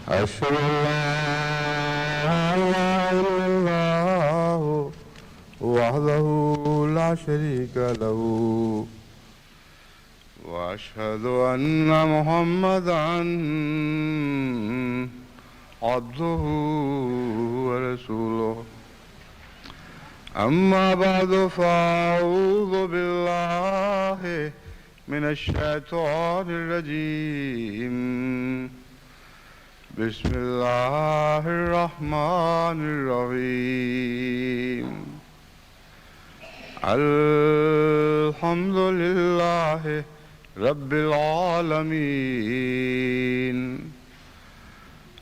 أشهد أن لا إله إلا الله وحده لا شريك له وأشهد أن محمدا عبده ورسوله أما بعد فأعوذ بالله من الشيطان الرجيم بسم الله الرحمن الرحيم الحمد لله رب العالمين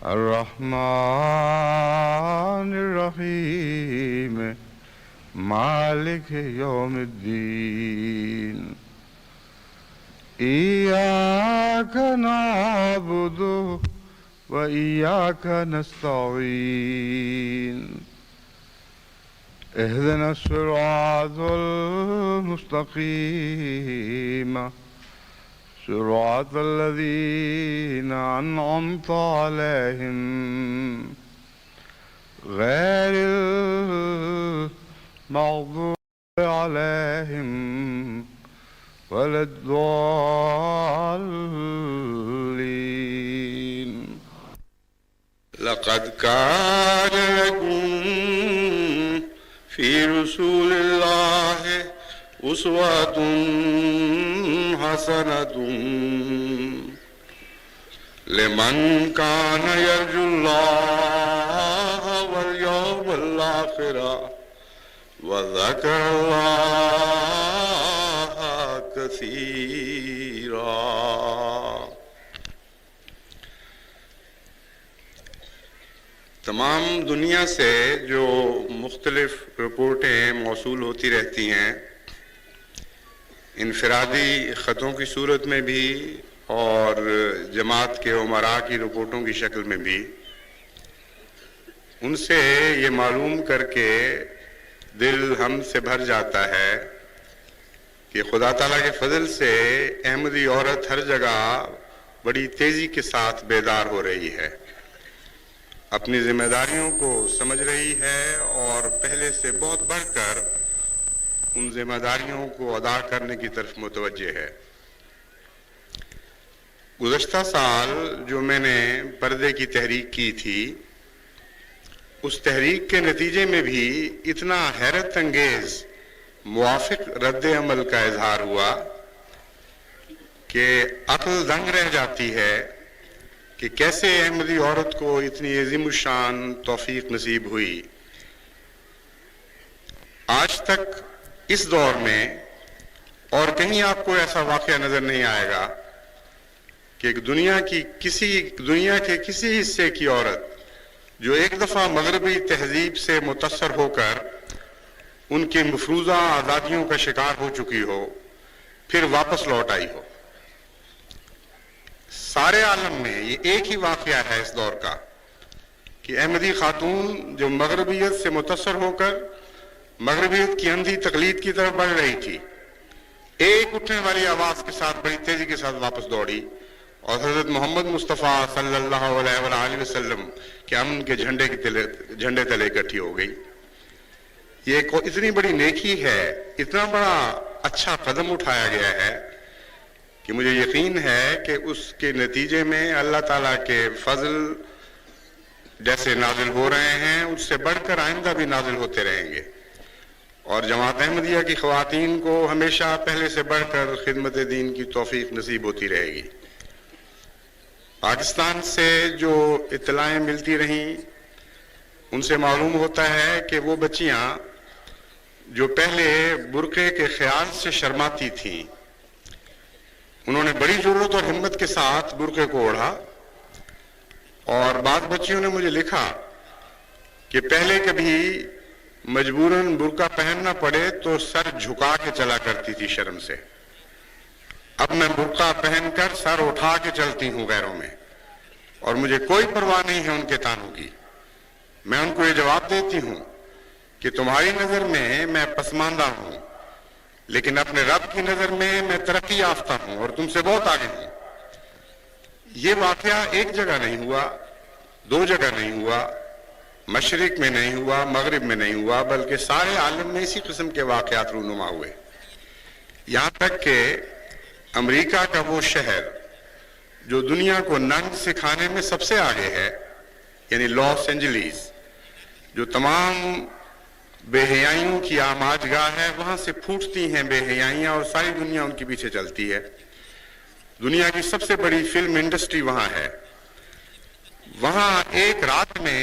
الرحمن الرحيم مالك يوم الدين إياك نعبد وإياك نستعين اهدنا الصراط المستقيم صراط الذين أنعمت عليهم غير المغضوب عليهم ولا الضالين لقد كان لكم في رسول الله أسوة حسنة لمن كان يرجو الله واليوم الآخر وذكر الله كثيرا. تمام دنیا سے جو مختلف رپورٹیں موصول ہوتی رہتی ہیں، انفرادی خطوں کی صورت میں بھی اور جماعت کے امراء کی رپورٹوں کی شکل میں بھی، ان سے یہ معلوم کر کے دل ہم سے بھر جاتا ہے کہ خدا تعالیٰ کے فضل سے احمدی عورت ہر جگہ بڑی تیزی کے ساتھ بیدار ہو رہی ہے، اپنی ذمہ داریوں کو سمجھ رہی ہے اور پہلے سے بہت بڑھ کر ان ذمہ داریوں کو ادا کرنے کی طرف متوجہ ہے۔ گزشتہ سال جو میں نے پردے کی تحریک کی تھی، اس تحریک کے نتیجے میں بھی اتنا حیرت انگیز موافق رد عمل کا اظہار ہوا کہ عقل دنگ رہ جاتی ہے کہ کیسے احمدی عورت کو اتنی عظیم الشان توفیق نصیب ہوئی۔ آج تک اس دور میں اور کہیں آپ کو ایسا واقعہ نظر نہیں آئے گا کہ دنیا کے کسی حصے کی عورت جو ایک دفعہ مغربی تہذیب سے متاثر ہو کر ان کے مفروضہ آزادیوں کا شکار ہو چکی ہو، پھر واپس لوٹ آئی ہو۔ سارے عالم میں یہ ایک ہی واقعہ ہے اس دور کا کہ احمدی خاتون جو مغربیت سے متاثر ہو کر مغربیت کی اندھی تقلید کی طرف بڑھ رہی تھی، ایک اٹھنے والی آواز کے ساتھ بڑی تیزی کے ساتھ واپس دوڑی اور حضرت محمد مصطفیٰ صلی اللہ علیہ وآلہ وسلم کے امن کے جھنڈے تلے اکٹھی ہو گئی۔ یہ اتنی بڑی نیکی ہے، اتنا بڑا اچھا قدم اٹھایا گیا ہے کہ مجھے یقین ہے کہ اس کے نتیجے میں اللہ تعالیٰ کے فضل جیسے نازل ہو رہے ہیں اس سے بڑھ کر آئندہ بھی نازل ہوتے رہیں گے، اور جماعت احمدیہ کی خواتین کو ہمیشہ پہلے سے بڑھ کر خدمت دین کی توفیق نصیب ہوتی رہے گی۔ پاکستان سے جو اطلاعیں ملتی رہیں ان سے معلوم ہوتا ہے کہ وہ بچیاں جو پہلے برقعے کے خیال سے شرماتی تھیں، انہوں نے بڑی ضرورت اور ہمت کے ساتھ برقعے کو اوڑھا، اور بعض بچیوں نے مجھے لکھا کہ پہلے کبھی مجبوراً برقع پہننا پڑے تو سر جھکا کے چلا کرتی تھی شرم سے، اب میں برقع پہن کر سر اٹھا کے چلتی ہوں غیروں میں، اور مجھے کوئی پرواہ نہیں ہے ان کے تانوں کی۔ میں ان کو یہ جواب دیتی ہوں کہ تمہاری نظر میں پسماندہ ہوں، لیکن اپنے رب کی نظر میں ترقی یافتہ ہوں اور تم سے بہت آگے ہوں۔ یہ واقعہ ایک جگہ نہیں ہوا، دو جگہ نہیں ہوا، مشرق میں نہیں ہوا، مغرب میں نہیں ہوا، بلکہ سارے عالم میں اسی قسم کے واقعات رونما ہوئے. یہاں تک کہ امریکہ کا وہ شہر جو دنیا کو ننگ سکھانے میں سب سے آگے ہے، یعنی لاس اینجلیس، جو تمام بے حیائیوں کی آماج گاہ ہے، وہاں سے پھوٹتی ہیں بے حیائیاں اور ساری دنیا ان کے پیچھے چلتی ہے. دنیا کی سب سے بڑی فلم انڈسٹری وہاں ہے. وہاں ایک رات میں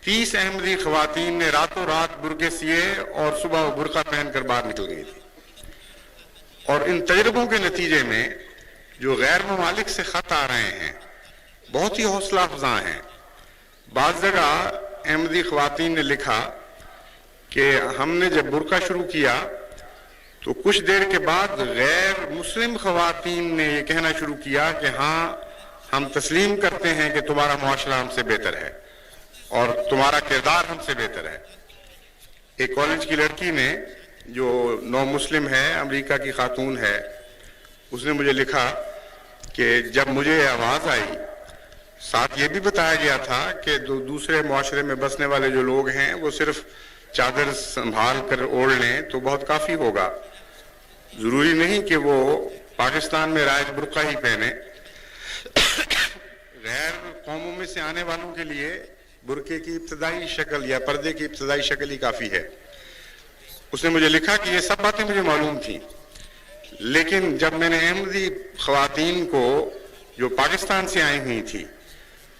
30 احمدی خواتین نے راتوں رات برقعے سیے اور صبح وہ برقع پہن کر باہر نکل گئی تھی. اور ان تجربوں کے نتیجے میں جو غیر ممالک سے خط آ رہے ہیں بہت ہی حوصلہ افزا ہیں. بعض جگہ احمدی خواتین نے لکھا کہ ہم نے جب برقع شروع کیا تو کچھ دیر کے بعد غیر مسلم خواتین نے یہ کہنا شروع کیا کہ ہاں ہم تسلیم کرتے ہیں کہ تمہارا معاشرہ ہم سے بہتر ہے اور تمہارا کردار ہم سے بہتر ہے. ایک کالج کی لڑکی نے جو نو مسلم ہے، امریکہ کی خاتون ہے، اس نے مجھے لکھا کہ جب مجھے آواز آئی، ساتھ یہ بھی بتایا گیا تھا کہ دوسرے معاشرے میں بسنے والے جو لوگ ہیں وہ صرف چادر سنبھال کر اوڑھ لیں تو بہت کافی ہوگا، ضروری نہیں کہ وہ پاکستان میں رائج برقع ہی پہنے. غیر قوموں میں سے آنے والوں کے لیے برقعے کی ابتدائی شکل یا پردے کی ابتدائی شکل ہی کافی ہے. اس نے مجھے لکھا کہ یہ سب باتیں مجھے معلوم تھیں، لیکن جب میں نے احمدی خواتین کو جو پاکستان سے آئی ہوئی تھی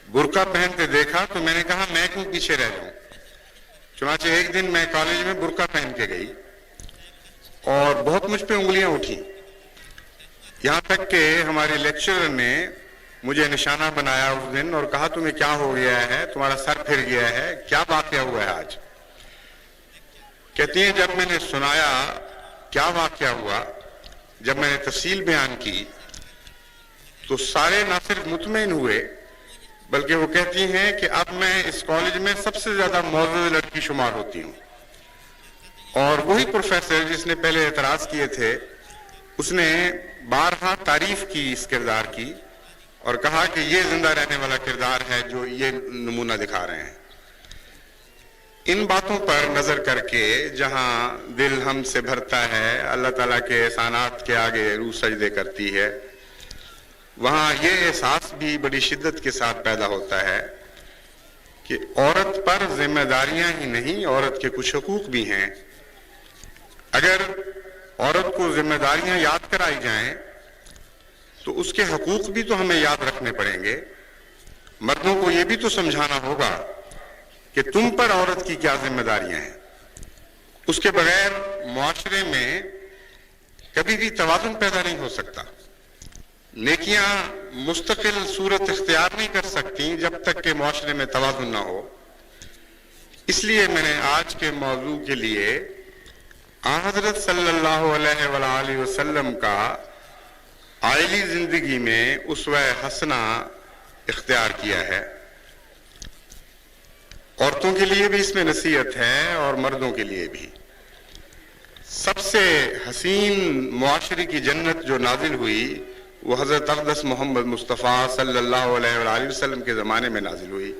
برقع پہنتے دیکھا تو میں نے کہا میں کیوں پیچھے رہ جاؤں. چنانچہ ایک دن میں کالج میں برقع پہن کے گئی اور بہت مجھ پہ انگلیاں اٹھی، یہاں تک کہ ہمارے لیکچرر نے مجھے نشانہ بنایا اس دن اور کہا تمہیں کیا ہو گیا ہے، تمہارا سر پھر گیا ہے، کیا واقعہ ہوا ہے آج؟ کہتی ہیں جب میں نے سنایا کیا واقعہ ہوا، جب میں نے تفصیل بیان کی تو سارے نہ صرف مطمئن ہوئے بلکہ وہ کہتی ہیں کہ اب میں اس کالج میں سب سے زیادہ معزز لڑکی شمار ہوتی ہوں. اور وہی پروفیسر جس نے پہلے اعتراض کیے تھے اس نے بارہا تعریف کی اس کردار کی اور کہا کہ یہ زندہ رہنے والا کردار ہے جو یہ نمونہ دکھا رہے ہیں. ان باتوں پر نظر کر کے جہاں دل ہم سے بھرتا ہے، اللہ تعالیٰ کے احسانات کے آگے روح سجدے کرتی ہے، وہاں یہ احساس بھی بڑی شدت کے ساتھ پیدا ہوتا ہے کہ عورت پر ذمہ داریاں ہی نہیں، عورت کے کچھ حقوق بھی ہیں. اگر عورت کو ذمہ داریاں یاد کرائی جائیں تو اس کے حقوق بھی تو ہمیں یاد رکھنے پڑیں گے. مردوں کو یہ بھی تو سمجھانا ہوگا کہ تم پر عورت کی کیا ذمہ داریاں ہیں. اس کے بغیر معاشرے میں کبھی بھی توازن پیدا نہیں ہو سکتا. نیکیاں مستقل صورت اختیار نہیں کر سکتی جب تک کہ معاشرے میں توازن نہ ہو. اس لیے میں نے آج کے موضوع کے لیے حضرت صلی اللہ علیہ وآلہ وسلم کا عائلی زندگی میں اسوہ حسنہ اختیار کیا ہے. عورتوں کے لیے بھی اس میں نصیحت ہے اور مردوں کے لیے بھی. سب سے حسین معاشرے کی جنت جو نازل ہوئی وہ حضرت اقدس محمد مصطفیٰ صلی اللہ علیہ وآلہ وسلم کے زمانے میں نازل ہوئی.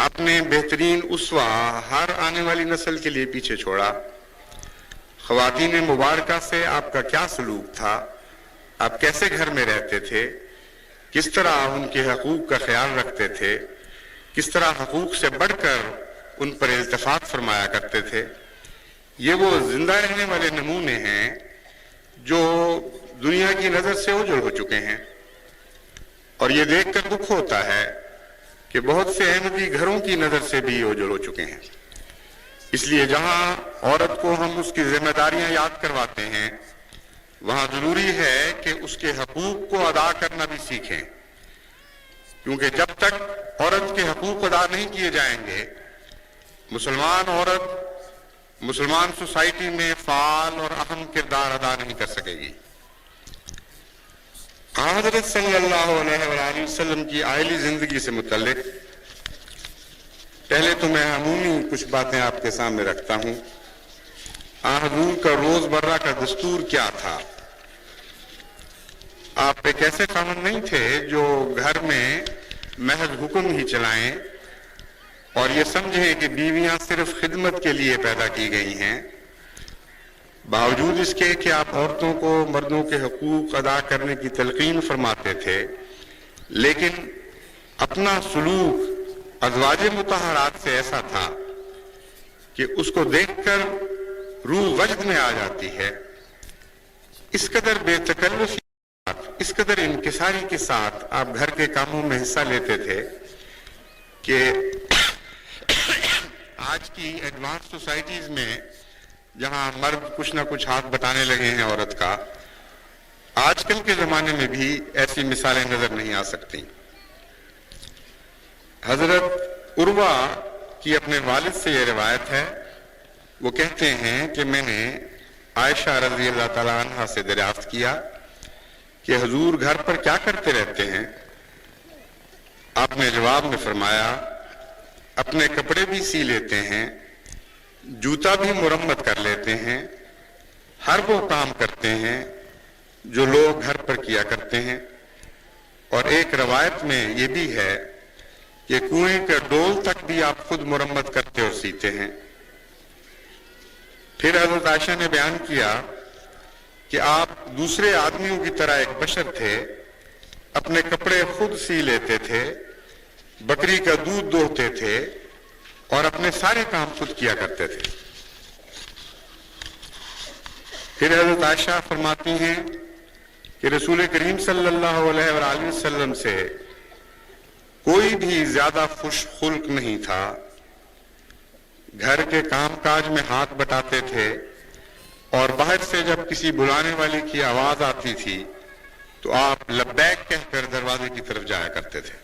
آپ نے بہترین اسوہ ہر آنے والی نسل کے لیے پیچھے چھوڑا. خواتین مبارکہ سے آپ کا کیا سلوک تھا، آپ کیسے گھر میں رہتے تھے، کس طرح ان کے حقوق کا خیال رکھتے تھے، کس طرح حقوق سے بڑھ کر ان پر التفات فرمایا کرتے تھے. یہ وہ زندہ رہنے والے نمونے ہیں جو دنیا کی نظر سے اوجھل ہو چکے ہیں. اور یہ دیکھ کر دکھ ہوتا ہے کہ بہت سے احمدی گھروں کی نظر سے بھی اوجھل ہو چکے ہیں. اس لیے جہاں عورت کو ہم اس کی ذمہ داریاں یاد کرواتے ہیں وہاں ضروری ہے کہ اس کے حقوق کو ادا کرنا بھی سیکھیں، کیونکہ جب تک عورت کے حقوق ادا نہیں کیے جائیں گے مسلمان عورت مسلمان سوسائٹی میں فعال اور اہم کردار ادا نہیں کر سکے گی. حضرت صلی اللہ علیہ وآلہ وسلم کی عائلی زندگی سے متعلق پہلے تو میں عمومی کچھ باتیں آپ کے سامنے رکھتا ہوں. حضور کا روز مرہ کا دستور کیا تھا؟ آپ ایک ایسے خاوند نہیں تھے جو گھر میں محض حکم ہی چلائیں اور یہ سمجھیں کہ بیویاں صرف خدمت کے لیے پیدا کی گئی ہیں، باوجود اس کے کہ آپ عورتوں کو مردوں کے حقوق ادا کرنے کی تلقین فرماتے تھے، لیکن اپنا سلوک ازواج مطہرات سے ایسا تھا کہ اس کو دیکھ کر روح وجد میں آ جاتی ہے۔ اس قدر بے تکلفی، اس قدر انکساری کے ساتھ آپ گھر کے کاموں میں حصہ لیتے تھے کہ آج کی ایڈوانس سوسائٹیز میں جہاں مرد کچھ نہ کچھ ہاتھ بٹانے لگے ہیں عورت کا، آج کل کے زمانے میں بھی ایسی مثالیں نظر نہیں آ سکتی۔ حضرت عروہ کی اپنے والد سے یہ روایت ہے، وہ کہتے ہیں کہ میں نے عائشہ رضی اللہ تعالیٰ عنہا سے دریافت کیا کہ حضور گھر پر کیا کرتے رہتے ہیں؟ آپ نے جواب میں فرمایا، اپنے کپڑے بھی سی لیتے ہیں، جوتا بھی مرمت کر لیتے ہیں، ہر وہ کام کرتے ہیں جو لوگ گھر پر کیا کرتے ہیں۔ اور ایک روایت میں یہ بھی ہے کہ کنویں کے ڈول تک بھی آپ خود مرمت کرتے اور سیتے ہیں۔ پھر حضرت عائشہ نے بیان کیا کہ آپ دوسرے آدمیوں کی طرح ایک بشر تھے، اپنے کپڑے خود سی لیتے تھے، بکری کا دودھ دوہتے تھے اور اپنے سارے کام خود کیا کرتے تھے۔ پھر حضرت عائشہ فرماتی ہیں کہ رسول کریم صلی اللہ علیہ وآلہ وسلم سے کوئی بھی زیادہ خوش خلق نہیں تھا، گھر کے کام کاج میں ہاتھ بٹاتے تھے اور باہر سے جب کسی بلانے والے کی آواز آتی تھی تو آپ لبیک کہہ کر دروازے کی طرف جایا کرتے تھے۔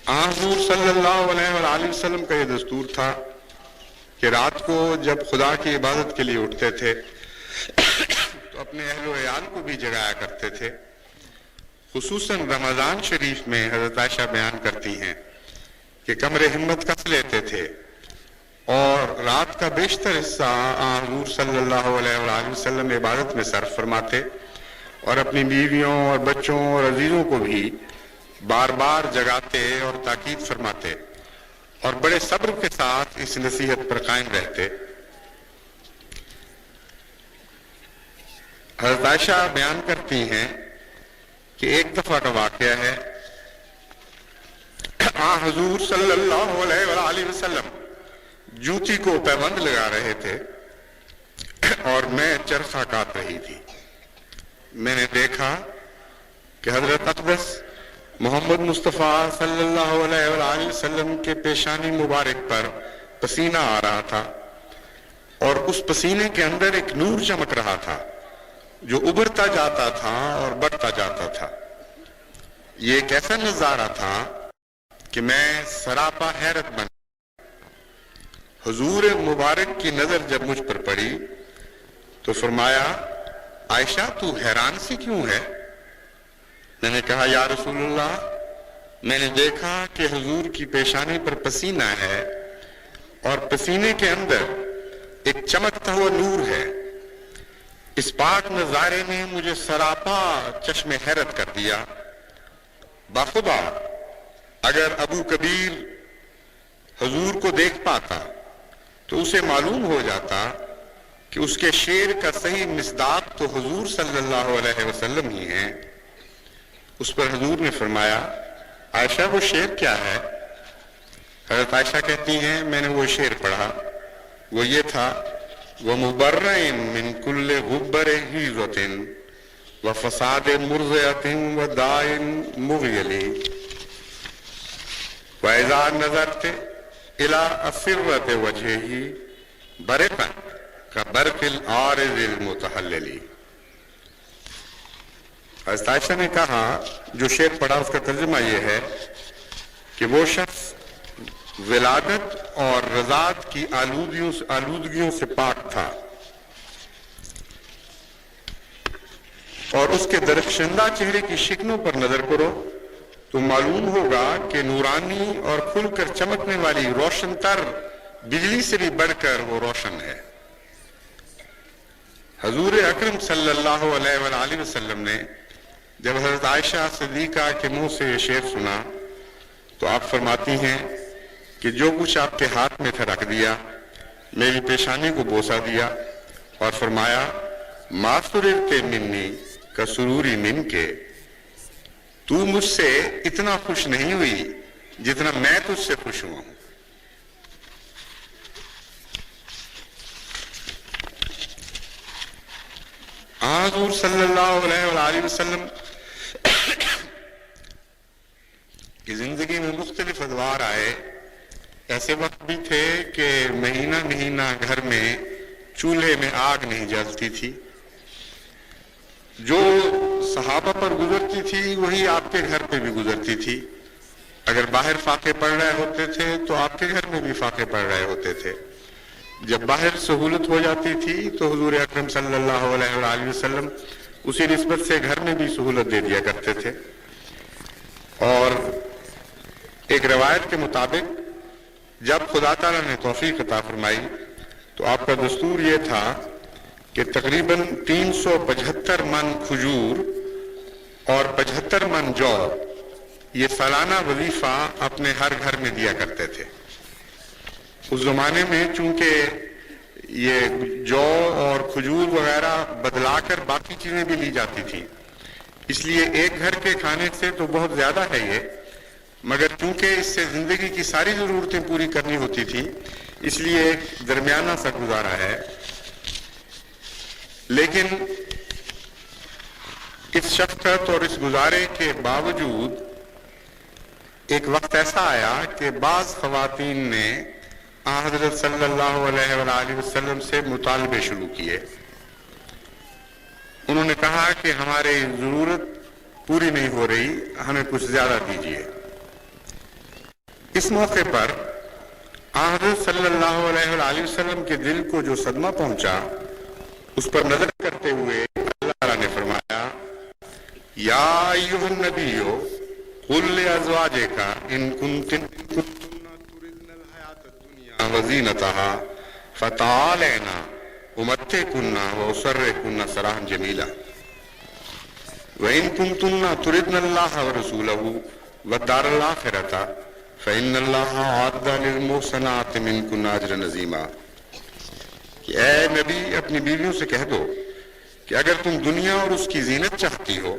حضور صلی اللہ علیہ وآلہ وسلم کا یہ دستور تھا کہ رات کو جب خدا کی عبادت کے لیے اٹھتے تھے تو اپنے اہل و عیال کو بھی جگایا کرتے تھے۔ خصوصاً رمضان شریف میں حضرت عائشہ بیان کرتی ہیں کہ کمر ہمت کس لیتے تھے اور رات کا بیشتر حصہ حضور صلی اللہ علیہ وآلہ وسلم عبادت میں صرف فرماتے اور اپنی بیویوں اور بچوں اور عزیزوں کو بھی بار بار جگاتے اور تاکید فرماتے اور بڑے صبر کے ساتھ اس نصیحت پر قائم رہتے۔ حضرت عائشہ بیان کرتی ہیں کہ ایک دفعہ کا واقعہ ہے، حضور صلی اللہ علیہ وآلہ وسلم جوتی کو پیبند لگا رہے تھے اور میں چرخہ کاٹ رہی تھی۔ میں نے دیکھا کہ حضرت اقدس محمد مصطفیٰ صلی اللہ علیہ وآلہ وسلم کے پیشانی مبارک پر پسینہ آ رہا تھا اور اس پسینے کے اندر ایک نور چمک رہا تھا جو ابھرتا جاتا تھا اور بڑھتا جاتا تھا۔ یہ ایک ایسا نظارہ تھا کہ میں سراپا حیرت بن۔ حضور مبارک کی نظر جب مجھ پر پڑی تو فرمایا، عائشہ تو حیران سی کیوں ہے؟ میں نے کہا، یا رسول اللہ، میں نے دیکھا کہ حضور کی پیشانی پر پسینہ ہے اور پسینے کے اندر ایک چمکتا ہوا نور ہے۔ اس پاک نظارے نے مجھے سراپا چشم حیرت کر دیا۔ باخدا اگر ابو کبیر حضور کو دیکھ پاتا تو اسے معلوم ہو جاتا کہ اس کے شعر کا صحیح مصداق تو حضور صلی اللہ علیہ وسلم ہی ہیں۔ اس پر حضور نے فرمایا، عائشہ وہ شعر کیا ہے؟ حضرت عائشہ کہتی ہیں میں نے وہ شعر پڑھا، وہ یہ تھا، وَمُبَرَّئٍ مِّن كُلِّ غُبَّرِ حِيزَةٍ وَفَسَادِ مُرْضِعَةٍ وَدَاءٍ مُغْيَلِ وَإِذَا نَظَرْتِ إِلَىٰ أَسِرَّةِ وَجْهِهِ بَرِقًا كَبَرْقِ الْعَارِضِ الْمُتَحَلِّلِ۔ حضرت عائشہ نے کہا، جو شعر پڑھا اس کا ترجمہ یہ ہے کہ وہ شخص ولادت اور رضاعت کی آلودگیوں سے پاک تھا اور اس کے درخشندہ چہرے کی شکنوں پر نظر کرو تو معلوم ہوگا کہ نورانی اور کھل کر چمکنے والی روشن تر بجلی سے بھی بڑھ کر وہ روشن ہے۔ حضور اکرم صلی اللہ علیہ وآلہ وسلم نے جب حضرت عائشہ صدیقہ کے منہ سے یہ شعر سنا تو آپ فرماتی ہیں کہ جو کچھ آپ کے ہاتھ میں تھا رکھ دیا، میری پیشانی کو بوسہ دیا اور فرمایا ما سررت منی کسروری من کے، تو مجھ سے اتنا خوش نہیں ہوئی جتنا میں تجھ سے خوش ہوا ہوں۔ حضور صلی اللہ علیہ وآلہ وسلم کی زندگی میں مختلف ادوار آئے۔ ایسے وقت بھی تھے کہ مہینہ مہینہ گھر میں چولہے میں آگ نہیں جلتی تھی، جو صحابہ پر گزرتی تھی وہی آپ کے گھر پہ بھی گزرتی تھی۔ اگر باہر فاقے پڑ رہے ہوتے تھے تو آپ کے گھر میں بھی فاقے پڑ رہے ہوتے تھے۔ جب باہر سہولت ہو جاتی تھی تو حضور اکرم صلی اللہ علیہ وآلہ وسلم اسی نسبت سے گھر میں بھی سہولت دے دیا کرتے تھے۔ اور ایک روایت کے مطابق جب خدا تعالیٰ نے توفیق عطا فرمائی تو آپ کا دستور یہ تھا کہ تقریباً 375 من کھجور اور 75 من جو یہ سالانہ وظیفہ اپنے ہر گھر میں دیا کرتے تھے۔ اس زمانے میں چونکہ یہ جو اور کھجور وغیرہ بدلا کر باقی چیزیں بھی لی جاتی تھیں، اس لیے ایک گھر کے کھانے سے تو بہت زیادہ ہے یہ، مگر چونکہ اس سے زندگی کی ساری ضرورتیں پوری کرنی ہوتی تھی اس لیے ایک درمیانہ سا گزارا ہے۔ لیکن اس شفقت اور اس گزارے کے باوجود ایک وقت ایسا آیا کہ بعض خواتین نے حضرت صلی اللہ علیہ وآلہ وسلم سے مطالبے شروع کیے۔ انہوں نے کہا کہ ہماری ضرورت پوری نہیں ہو رہی، ہمیں کچھ زیادہ دیجیے۔ اس موقع پر حضرت صلی اللہ علیہ وآلہ وسلم کے دل کو جو صدمہ پہنچا اس پر نظر کرتے ہوئے اللہ تعالیٰ نے فرمایا یا ایھا النبی قل لازواجک ان کنتن تردن الحیاۃ الدنیا وزینتها فتعالین امتعکن واسرحکن سراحا جمیلا وان کنتن تردن اللہ ورسولہ والدار الآخرۃ فإن اللہ اعد للمحسنات منکن اجرا عظیما، کہ اے نبی اپنی بیویوں سے کہہ دو کہ اگر تم دنیا اور اس کی زینت چاہتی ہو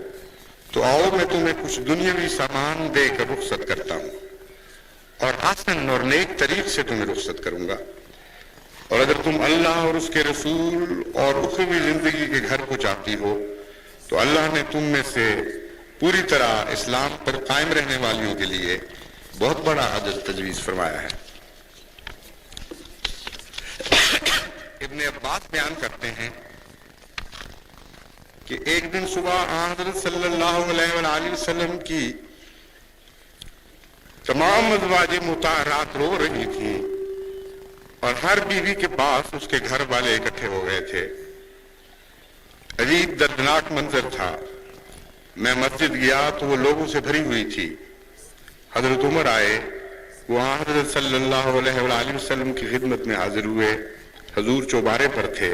تو آؤ میں تمہیں کچھ دنیاوی سامان دے کر رخصت کرتا ہوں اور حسن اور نیک طریق سے تمہیں رخصت کروں گا، اور اگر تم اللہ اور اس کے رسول اور اخروی زندگی کے گھر کو چاہتی ہو تو اللہ نے تم میں سے پوری طرح اسلام پر قائم رہنے والیوں کے لیے بہت بڑا اجر تجویز فرمایا ہے۔ ابن عباس بیان کرتے ہیں کہ ایک دن صبح حضرت صلی اللہ علیہ وآلہ وسلم کی تمام ازواج مطہرات رو رہی تھیں اور ہر بیوی کے پاس اس کے گھر والے اکٹھے ہو گئے تھے۔ عجیب دردناک منظر تھا۔ میں مسجد گیا تو وہ لوگوں سے بھری ہوئی تھی۔ حضرت عمر آئے، وہ حضرت صلی اللہ علیہ وآلہ وسلم کی خدمت میں حاضر ہوئے۔ حضور چوبارے پر تھے۔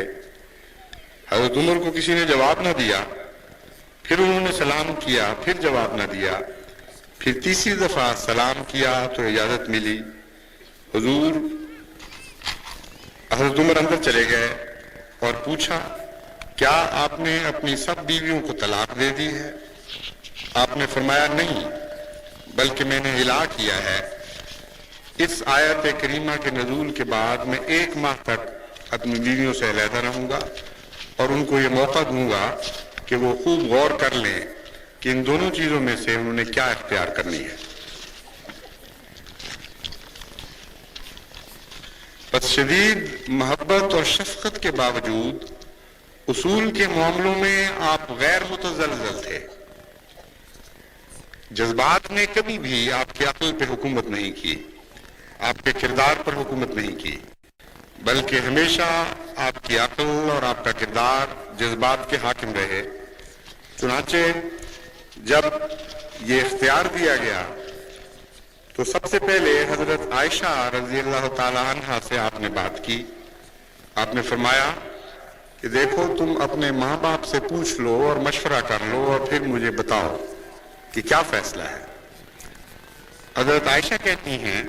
حضرت عمر کو کسی نے جواب نہ دیا، پھر انہوں نے سلام کیا، پھر جواب نہ دیا، پھر تیسری دفعہ سلام کیا تو اجازت ملی۔ حضور حضرت عمر اندر چلے گئے اور پوچھا کیا آپ نے اپنی سب بیویوں کو طلاق دے دی ہے؟ آپ نے فرمایا نہیں، بلکہ میں نے اعلان کیا ہے اس آیت کریمہ کے نزول کے بعد میں 1 ماہ تک اپنی بیویوں سے علیحدہ رہوں گا اور ان کو یہ موقع دوں گا کہ وہ خوب غور کر لیں کہ ان دونوں چیزوں میں سے انہوں نے کیا اختیار کرنی ہے۔ بس شدید محبت اور شفقت کے باوجود اصول کے معاملوں میں آپ غیر متزلزل تھے۔ جذبات نے کبھی بھی آپ کی عقل پہ حکومت نہیں کی، آپ کے کردار پر حکومت نہیں کی، بلکہ ہمیشہ آپ کی عقل اور آپ کا کردار جذبات کے حاکم رہے۔ چنانچہ جب یہ اختیار دیا گیا تو سب سے پہلے حضرت عائشہ رضی اللہ تعالی عنہا سے آپ نے بات کی۔ آپ نے فرمایا کہ دیکھو تم اپنے ماں باپ سے پوچھ لو اور مشورہ کر لو اور پھر مجھے بتاؤ کہ کیا فیصلہ ہے۔ حضرت عائشہ کہتی ہیں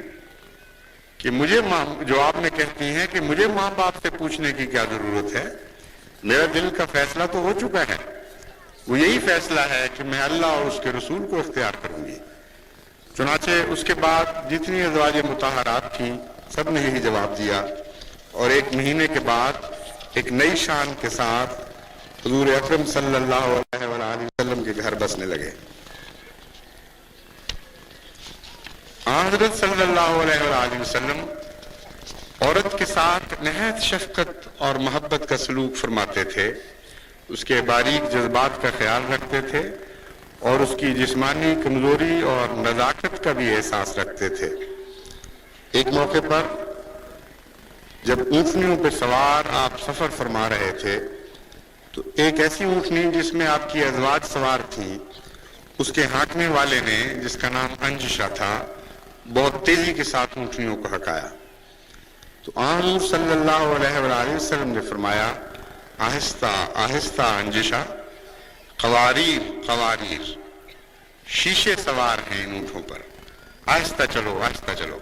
کہ جواب میں کہتی ہیں کہ مجھے ماں باپ سے پوچھنے کی کیا ضرورت ہے، میرا دل کا فیصلہ تو ہو چکا ہے، وہ یہی فیصلہ ہے کہ میں اللہ اور اس کے رسول کو اختیار کروں گی۔ چنانچہ اس کے بعد جتنی ازواج مطہرات تھیں سب نے یہی جواب دیا، اور 1 مہینے کے بعد ایک نئی شان کے ساتھ حضور اکرم صلی اللہ علیہ وآلہ وسلم کے گھر بسنے لگے۔ حضرت صلی اللہ علیہ وآلہ وسلم عورت کے ساتھ نہایت شفقت اور محبت کا سلوک فرماتے تھے، اس کے باریک جذبات کا خیال رکھتے تھے اور اس کی جسمانی کمزوری اور نزاکت کا بھی احساس رکھتے تھے۔ ایک موقع پر جب اونٹنیوں پہ سوار آپ سفر فرما رہے تھے تو ایک ایسی اونٹنی جس میں آپ کی ازواج سوار تھیں، اس کے ہانکنے والے نے جس کا نام انجشا تھا بہت تیزی کے ساتھ اونٹنیوں کو ہکایا، تو حضور صلی اللہ علیہ وآلہ وسلم نے فرمایا آہستہ آہستہ انجشا، قواریر قواریر، شیشے سوار ہیں ان اونٹوں پر، آہستہ چلو آہستہ چلو۔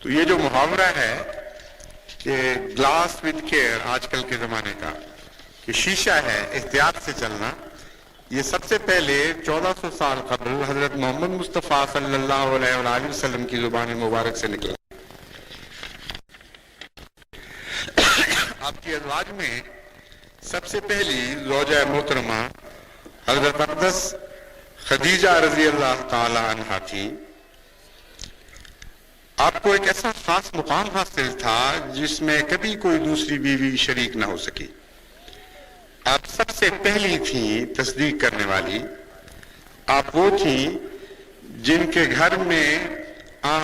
تو یہ جو محاورہ ہے کہ گلاس وتھ کیئر آج کل کے زمانے کا، کہ شیشہ ہے احتیاط سے چلنا، یہ سب سے پہلے 1400 سال قبل حضرت محمد مصطفیٰ صلی اللہ علیہ وآلہ وسلم کی زبان مبارک سے نکلا۔ آپ کی ازواج میں سب سے پہلی زوجہ محترمہ حضرت اقدس خدیجہ رضی اللہ تعالی عنہا تھی۔ آپ کو ایک ایسا خاص مقام حاصل تھا جس میں کبھی کوئی دوسری بیوی شریک نہ ہو سکی۔ آپ سب سے پہلی تھیں تصدیق کرنے والی، آپ وہ تھیں جن کے گھر میں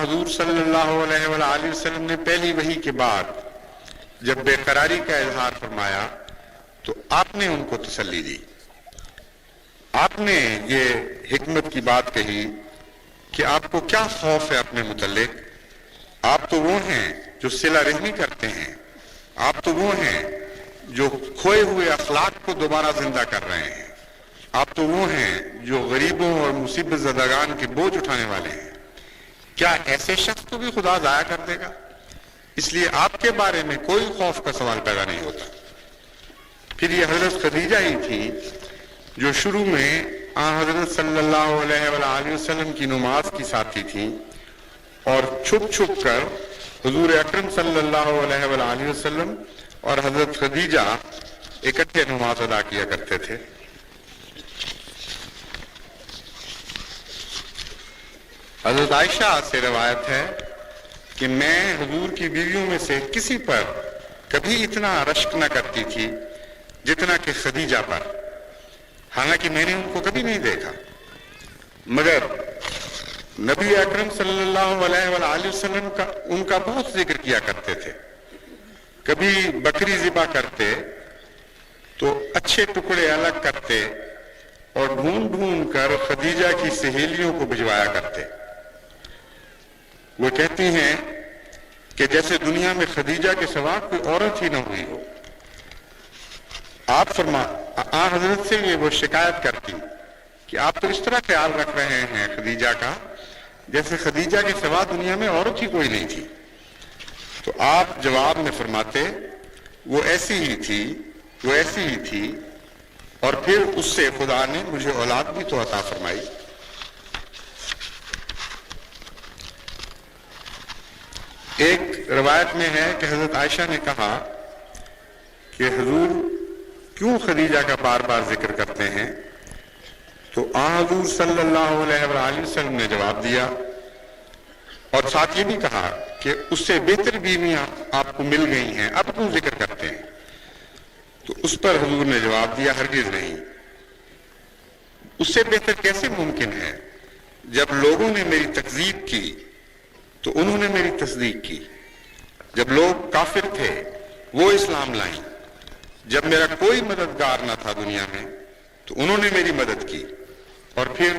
حضور صلی اللہ علیہ وآلہ وسلم نے پہلی وحی کے بعد جب بے قراری کا اظہار فرمایا تو آپ نے ان کو تسلی دی۔ آپ نے یہ حکمت کی بات کہی کہ آپ کو کیا خوف ہے اپنے متعلق، آپ تو وہ ہیں جو صلہ رحمی کرتے ہیں، آپ تو وہ ہیں جو کھوئے ہوئے اخلاق کو دوبارہ زندہ کر رہے ہیں، آپ تو وہ ہیں جو غریبوں اور مصیبت زدگان کے بوجھ اٹھانے والے ہیں۔ کیا ایسے شخص کو بھی خدا ضائع کر دے گا؟ اس لیے آپ کے بارے میں کوئی خوف کا سوال پیدا نہیں ہوتا۔ پھر یہ حضرت خدیجہ ہی تھی جو شروع میں حضرت صلی اللہ علیہ وآلہ وسلم کی نماز کی ساتھی تھیں اور چھپ چھپ کر حضور اکرم صلی اللہ علیہ وآلہ وسلم اور حضرت خدیجہ اکٹھے نماز ادا کیا کرتے تھے۔ حضرت عائشہ سے روایت ہے کہ میں حضور کی بیویوں میں سے کسی پر کبھی اتنا رشک نہ کرتی تھی جتنا کہ خدیجہ پر، حالانکہ میں نے ان کو کبھی نہیں دیکھا، مگر نبی اکرم صلی اللہ علیہ وآلہ وسلم کا ان کا بہت ذکر کیا کرتے تھے۔ کبھی بکری ذبح کرتے تو اچھے ٹکڑے الگ کرتے اور ڈھونڈ ڈھونڈ کر خدیجہ کی سہیلیوں کو بھجوایا کرتے۔ وہ کہتی ہیں کہ جیسے دنیا میں خدیجہ کے سوا کوئی عورت ہی نہ ہوئی ہو۔ آپ حضرت سے یہ وہ شکایت کرتی کہ آپ تو اس طرح خیال رکھ رہے ہیں خدیجہ کا جیسے خدیجہ کے سوا دنیا میں عورت ہی کوئی نہیں تھی۔ تو آپ جواب میں فرماتے وہ ایسی ہی تھی اور پھر اس سے خدا نے مجھے اولاد بھی تو عطا فرمائی۔ ایک روایت میں ہے کہ حضرت عائشہ نے کہا کہ حضور کیوں خدیجہ کا بار بار ذکر کرتے ہیں؟ تو حضور صلی اللہ علیہ وآلہ وسلم نے جواب دیا اور ساتھ یہ بھی کہا کہ اس سے بہتر بیویاں آپ کو مل گئی ہیں، اب کیوں ذکر کرتے ہیں؟ تو اس پر حضور نے جواب دیا ہرگز نہیں۔ اس سے بہتر کیسے ممکن ہے؟ جب لوگوں نے میری تکذیب کی تو انہوں نے میری تصدیق کی، جب لوگ کافر تھے وہ اسلام لائیں، جب میرا کوئی مددگار نہ تھا دنیا میں تو انہوں نے میری مدد کی اور پھر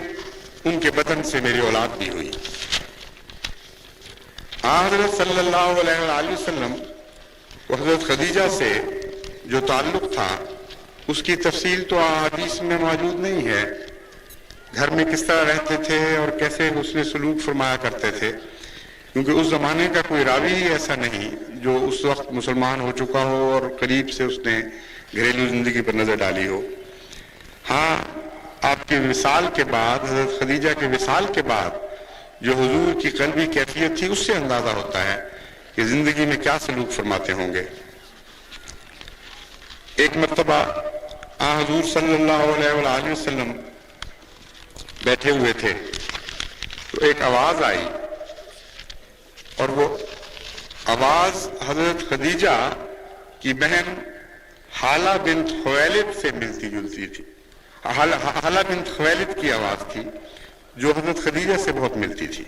ان کے بدن سے میری اولاد بھی ہوئی۔ حضرت صلی اللہ علیہ وآلہ وسلم کو حضرت خدیجہ سے جو تعلق تھا اس کی تفصیل تو احادیث میں موجود نہیں ہے، گھر میں کس طرح رہتے تھے اور کیسے حسن سلوک فرمایا کرتے تھے، کیونکہ اس زمانے کا کوئی راوی ہی ایسا نہیں جو اس وقت مسلمان ہو چکا ہو اور قریب سے اس نے گھریلو زندگی پر نظر ڈالی ہو۔ ہاں، آپ کے وصال کے بعد، حضرت خدیجہ کے وصال کے بعد جو حضور کی قلبی کیفیت تھی، اس سے اندازہ ہوتا ہے کہ زندگی میں کیا سلوک فرماتے ہوں گے۔ ایک مرتبہ حضور صلی اللہ علیہ وآلہ وسلم بیٹھے ہوئے تھے تو ایک آواز آئی، اور وہ آواز حضرت خدیجہ کی بہن حالہ بنت خویلد سے ملتی جلتی تھی۔ حالہ بنت خویلد کی آواز تھی جو حضرت خدیجہ سے بہت ملتی تھی۔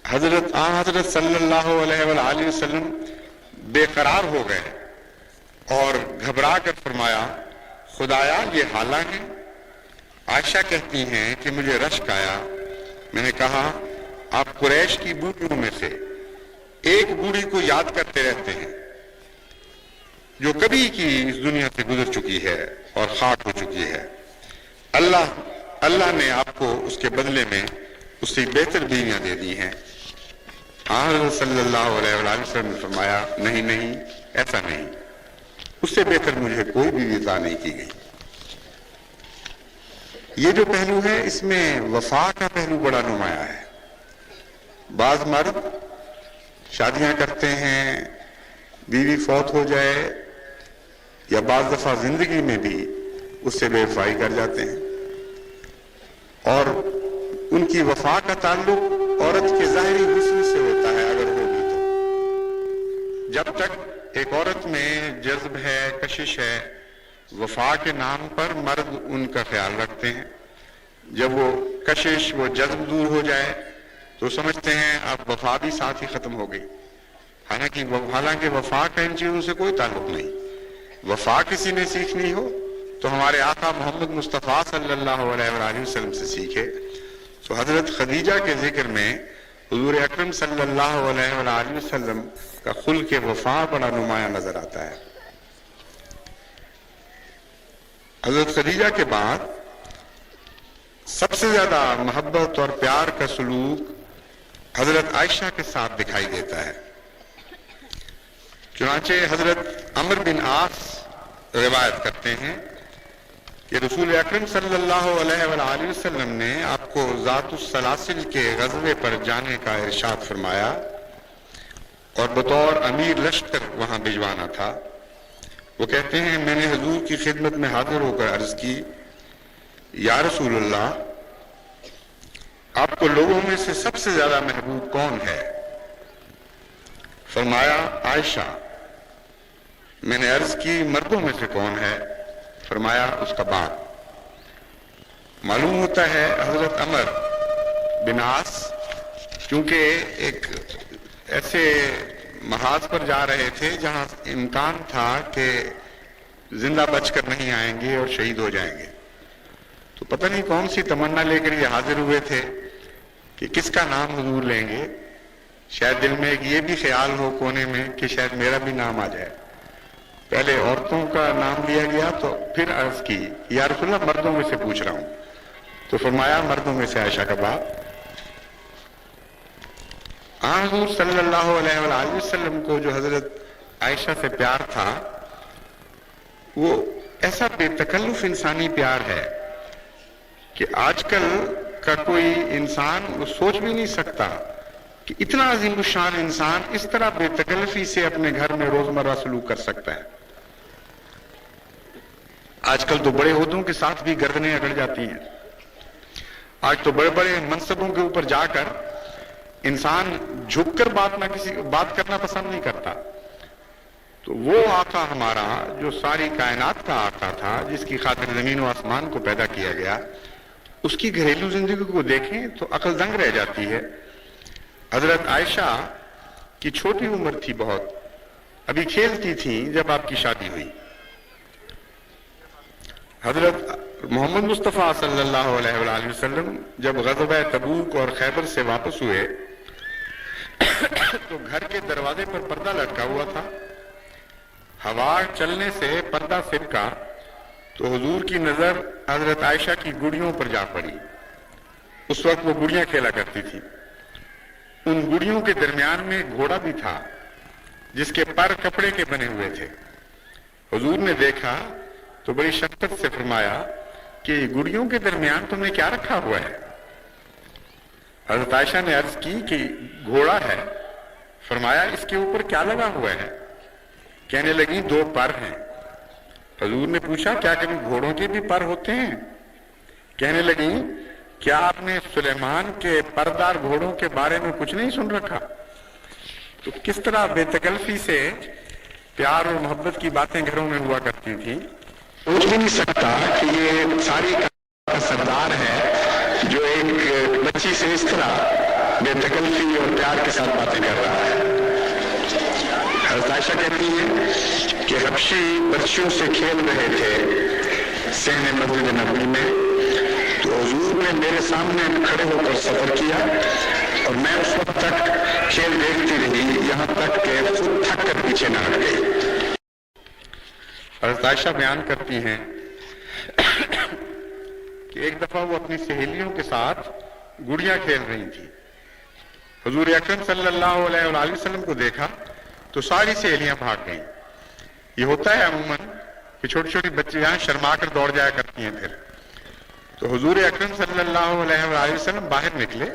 حضرت صلی اللہ علیہ وآلہ وسلم بے قرار ہو گئے اور گھبرا کر فرمایا، خدایا یہ حالہ ہیں؟ عائشہ کہتی ہیں کہ مجھے رشک آیا، میں نے کہا آپ قریش کی بوڑھیوں میں سے ایک بوڑھی کو یاد کرتے رہتے ہیں جو کبھی کی اس دنیا سے گزر چکی ہے اور خاک ہو چکی ہے، اللہ نے آپ کو اس کے بدلے میں اس سے بہتر بیویاں دے دی ہیں۔ حضرت صلی اللہ علیہ وآلہ وسلم نے فرمایا، نہیں، ایسا نہیں، اس سے بہتر مجھے کوئی بیوی عطا نہیں کی گئی۔ یہ جو پہلو ہے اس میں وفا کا پہلو بڑا نمایاں ہے۔ بعض مرد شادیاں کرتے ہیں، بیوی فوت ہو جائے یا بعض دفعہ زندگی میں بھی اس سے بے وفائی کر جاتے ہیں، اور ان کی وفا کا تعلق عورت کے ظاہری حسن سے ہوتا ہے اگر ہوگی تو۔ جب تک ایک عورت میں جذب ہے، کشش ہے، وفا کے نام پر مرد ان کا خیال رکھتے ہیں۔ جب وہ کشش، وہ جذب دور ہو جائے تو سمجھتے ہیں اب وفا بھی ساتھ ہی ختم ہو گئی، حالانکہ وفا کا ان چیزوں سے کوئی تعلق نہیں۔ وفا کسی نے سیکھنی ہو تو ہمارے آقا محمد مصطفیٰ صلی اللہ علیہ وآلہ وسلم سے سیکھے۔ تو حضرت خدیجہ کے ذکر میں حضور اکرم صلی اللہ علیہ وآلہ وسلم کا خلق وفا بڑا نمایاں نظر آتا ہے۔ حضرت خدیجہ کے بعد سب سے زیادہ محبت اور پیار کا سلوک حضرت عائشہ کے ساتھ دکھائی دیتا ہے۔ چنانچہ حضرت عمر بن عاص روایت کرتے ہیں کہ رسول اکرم صلی اللہ علیہ وآلہ وسلم نے آپ کو ذات السلاسل کے غزوے پر جانے کا ارشاد فرمایا اور بطور امیر لشکر وہاں بھجوانا تھا۔ وہ کہتے ہیں میں نے حضور کی خدمت میں حاضر ہو کر عرض کی، یا رسول اللہ، آپ کو لوگوں میں سے سب سے زیادہ محبوب کون ہے؟ فرمایا عائشہ۔ میں نے عرض کی مردوں میں سے کون ہے؟ فرمایا اس کا باپ۔ معلوم ہوتا ہے حضرت عمر بن عاص چونکہ ایک ایسے محاذ پر جا رہے تھے جہاں امکان تھا کہ زندہ بچ کر نہیں آئیں گے اور شہید ہو جائیں گے، تو پتہ نہیں کون سی تمنا لے کر یہ حاضر ہوئے تھے کہ کس کا نام حضور لیں گے۔ شاید دل میں ایک یہ بھی خیال ہو کونے میں کہ شاید میرا بھی نام آ جائے۔ پہلے عورتوں کا نام لیا گیا تو پھر عرض کی، یا رسول اللہ مردوں میں سے پوچھ رہا ہوں، تو فرمایا مردوں میں سے عائشہ کا باپ۔ حضور صلی اللہ علیہ وآلہ وسلم کو جو حضرت عائشہ سے پیار تھا وہ ایسا بے تکلف انسانی پیار ہے کہ آج کل کا کوئی انسان وہ سوچ بھی نہیں سکتا کہ اتنا عظیم الشان انسان اس طرح بے تکلفی سے اپنے گھر میں روزمرہ سلوک کر سکتا ہے۔ آج کل تو بڑے عہدوں کے ساتھ بھی گردنیں اکڑ جاتی ہیں، آج تو بڑے بڑے منصبوں کے اوپر جا کر انسان جھک کر بات کرنا پسند نہیں کرتا۔ تو وہ آقا ہمارا جو ساری کائنات کا آقا تھا، جس کی خاطر زمین و آسمان کو پیدا کیا گیا، اس کی گھریلو زندگی کو دیکھیں تو عقل دنگ رہ جاتی ہے۔ حضرت عائشہ کی چھوٹی عمر تھی، بہت ابھی کھیلتی تھی جب آپ کی شادی ہوئی۔ حضرت محمد مصطفیٰ صلی اللہ علیہ وآلہ وسلم جب غزوہ تبوک اور خیبر سے واپس ہوئے تو گھر کے دروازے پر پردہ لٹکا ہوا تھا۔ ہوا چلنے سے پردہ سرکا تو حضور کی نظر حضرت عائشہ کی گڑیوں پر جا پڑی. اس وقت وہ گڑیاں کھیلا کرتی تھی. ان گڑیوں کے درمیان میں ایک گھوڑا بھی تھا جس کے پر کپڑے کے بنے ہوئے تھے. حضور نے دیکھا تو بڑی شفقت سے فرمایا کہ گڑیوں کے درمیان تم نے کیا رکھا ہوا ہے؟ حضرت عائشہ نے عرض کی کہ گھوڑا ہے. فرمایا اس کے اوپر کیا لگا ہوا ہے؟ کہنے لگی 2 پر ہیں. حضور نے پوچھا کیا کبھی گھوڑوں کے بھی پر ہوتے ہیں؟ کہنے لگی کیا آپ نے سلیمان کے پردار گھوڑوں کے بارے میں کچھ نہیں سن رکھا؟ تو کس طرح بے تکلفی سے پیار اور محبت کی باتیں گھروں میں ہوا کرتی تھیں. سوچ بھی نہیں سکتا کہ یہ ساری کا سردار ہے جو ایک بچی سے اس طرح بے تکلفی اور پیار کے ساتھ باتیں کر رہا ہے. حضرت عائشہ کہتی ہیں کہ حبشی بچیوں سے کھیل رہے تھے صحن مسجد نبوی میں، تو حضور نے میرے سامنے کھڑے ہو کر سفر کیا اور میں اس وقت تک کھیل دیکھتی رہی یہاں تک کہ خود تھک کر پیچھے نہ ہٹ گئی. حضرت عائشہ بیان کرتی ہیں کہ ایک دفعہ وہ اپنی سہیلیوں کے ساتھ گڑیاں کھیل رہی تھی. حضور اکرم صلی اللہ علیہ وآلہ وسلم کو دیکھا تو ساری سہیلیاں بھاگ گئیں. یہ ہوتا ہے عموماً کہ چھوٹی چھوٹی بچیاں شرما کر دوڑ جایا کرتی ہیں. پھر تو حضور اکرم صلی اللہ علیہ وآلہ وسلم باہر نکلے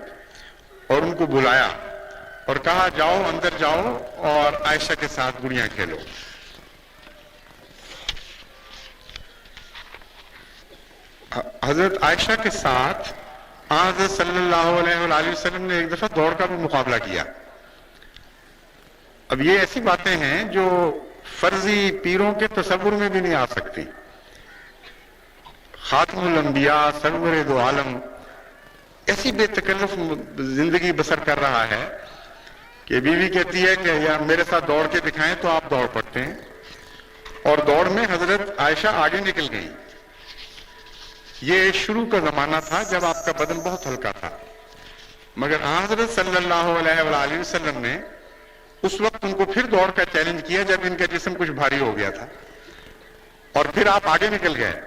اور ان کو بلایا اور کہا جاؤ اندر جاؤ اور عائشہ کے ساتھ گڑیاں کھیلو. حضرت عائشہ کے ساتھ حضرت صلی اللہ علیہ وآلہ وسلم نے ایک دفعہ دوڑ کا بھی مقابلہ کیا. اب یہ ایسی باتیں ہیں جو فرضی پیروں کے تصور میں بھی نہیں آ سکتی. خاتم الانبیاء سرور دو عالم ایسی بے تکلف زندگی بسر کر رہا ہے کہ بیوی کہتی ہے کہ یا میرے ساتھ دوڑ کے دکھائیں تو آپ دوڑ پڑتے ہیں، اور دوڑ میں حضرت عائشہ آگے نکل گئی. یہ شروع کا زمانہ تھا جب آپ کا بدن بہت ہلکا تھا، مگر حضرت صلی اللہ علیہ وآلہ وسلم نے اس وقت ان کو پھر دوڑ کا چیلنج کیا جب ان کا جسم کچھ بھاری ہو گیا تھا، اور پھر آپ آگے نکل گئے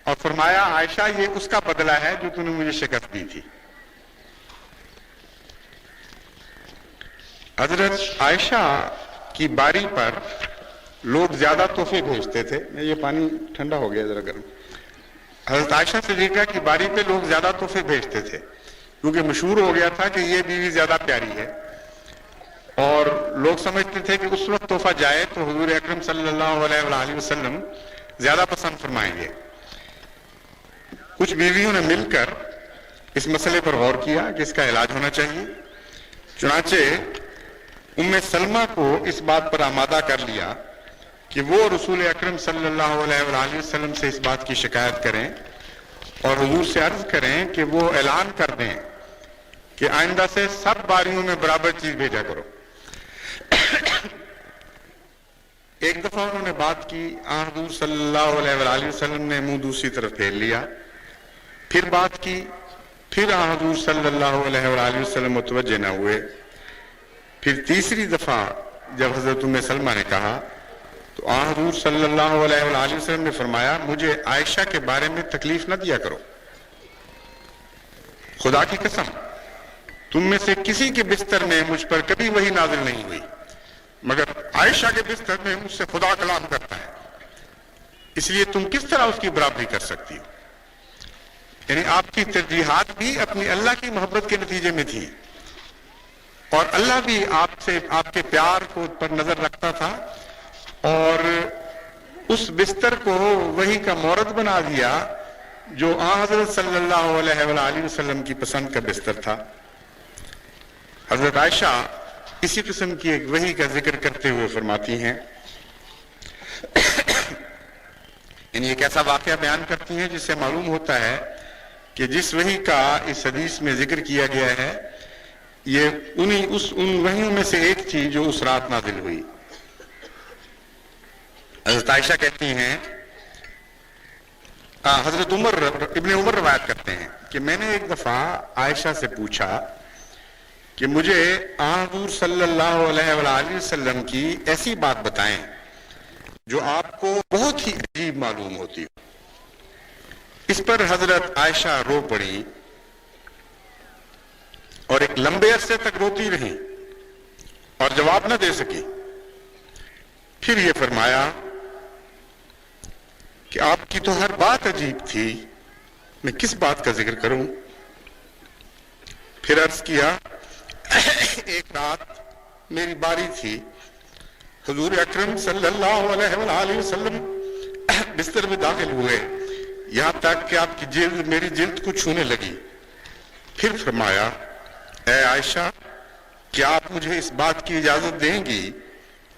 اور فرمایا عائشہ یہ اس کا بدلہ ہے جو تم نے مجھے شکست دی تھی. حضرت عائشہ کی باری پر لوگ زیادہ تحفے بھیجتے تھے. یہ پانی ٹھنڈا ہو گیا ذرا گرم. حضرت عائشہ صدیقہ کی باری پہ لوگ زیادہ تحفے بھیجتے تھے کیونکہ مشہور ہو گیا تھا کہ یہ بیوی زیادہ پیاری ہے، اور لوگ سمجھتے تھے کہ اس وقت تحفہ جائے تو حضور اکرم صلی اللہ علیہ وآلہ وسلم زیادہ پسند فرمائیں گے. کچھ بیویوں نے مل کر اس مسئلے پر غور کیا کہ اس کا علاج ہونا چاہیے. چنانچہ ام سلمہ کو اس بات پر آمادہ کر لیا کہ وہ رسول اکرم صلی اللہ علیہ وآلہ وسلم سے اس بات کی شکایت کریں اور حضور سے عرض کریں کہ وہ اعلان کر دیں کہ آئندہ سے سب باریوں میں برابر چیز بھیجا کرو. ایک دفعہ انہوں نے بات کی، حضور صلی اللہ علیہ وآلہ وسلم نے منہ دوسری طرف پھیر لیا. پھر بات کی، پھر حضور صلی اللہ علیہ وآلہ وسلم متوجہ نہ ہوئے. پھر تیسری دفعہ جب حضرت ام سلمہ نے کہا تو حضور صلی اللہ علیہ وآلہ وسلم نے فرمایا مجھے عائشہ کے بارے میں تکلیف نہ دیا کرو. خدا کی قسم تم میں سے کسی کے بستر میں مجھ پر کبھی وحی نازل نہیں ہوئی، مگر عائشہ کے بستر میں مجھ سے خدا کلام کرتا ہے، اس لیے تم کس طرح اس کی برابری کر سکتی ہو؟ یعنی آپ کی ترجیحات بھی اپنی اللہ کی محبت کے نتیجے میں تھی، اور اللہ بھی آپ سے آپ کے پیار کو پر نظر رکھتا تھا اور اس بستر کو وحی کا مورد بنا دیا جو حضرت صلی اللہ علیہ وآلہ وسلم کی پسند کا بستر تھا. حضرت عائشہ اسی قسم کی ایک وحی کا ذکر کرتے ہوئے فرماتی ہیں، یعنی ایک ایسا واقعہ بیان کرتی ہیں جس سے معلوم ہوتا ہے کہ جس وحی کا اس حدیث میں ذکر کیا گیا ہے یہ ان وحیوں میں سے ایک تھی جو اس رات نازل ہوئی. حضرت عائشہ کہتی ہیں، حضرت ابن عمر روایت کرتے ہیں کہ میں نے ایک دفعہ عائشہ سے پوچھا کہ مجھے حضور صلی اللہ علیہ وآلہ وسلم کی ایسی بات بتائیں جو آپ کو بہت ہی عجیب معلوم ہوتی ہو۔ اس پر حضرت عائشہ رو پڑی اور ایک لمبے عرصے تک روتی رہی اور جواب نہ دے سکی۔ پھر یہ فرمایا کہ آپ کی تو ہر بات عجیب تھی، میں کس بات کا ذکر کروں؟ پھر عرض کیا ایک رات میری باری تھی، حضور اکرم صلی اللہ علیہ وآلہ وسلم بستر میں داخل ہوئے، یہاں تک کہ آپ کی جلد میری جلد کو چھونے لگی۔ پھر فرمایا اے عائشہ، کیا آپ مجھے اس بات کی اجازت دیں گی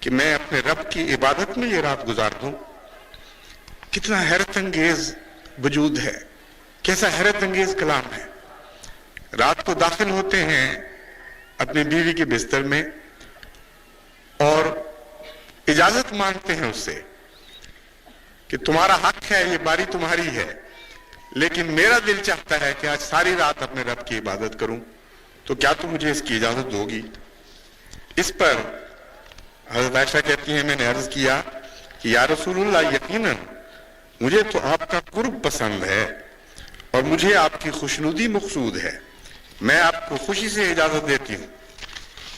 کہ میں اپنے رب کی عبادت میں یہ رات گزار دوں؟ کتنا حیرت انگیز وجود ہے، کیسا حیرت انگیز کلام ہے۔ رات کو داخل ہوتے ہیں اپنی بیوی کے بستر میں اور اجازت مانگتے ہیں اس سے کہ تمہارا حق ہے، یہ باری تمہاری ہے، لیکن میرا دل چاہتا ہے کہ آج ساری رات اپنے رب کی عبادت کروں، تو کیا تم مجھے اس کی اجازت دو گی؟ اس پر حضرت عائشہ کہتی ہیں میں نے عرض کیا کہ یا رسول اللہ، یقیناً مجھے تو آپ کا قرب پسند ہے اور مجھے آپ کی خوشنودی مقصود ہے، میں آپ کو خوشی سے اجازت دیتی ہوں۔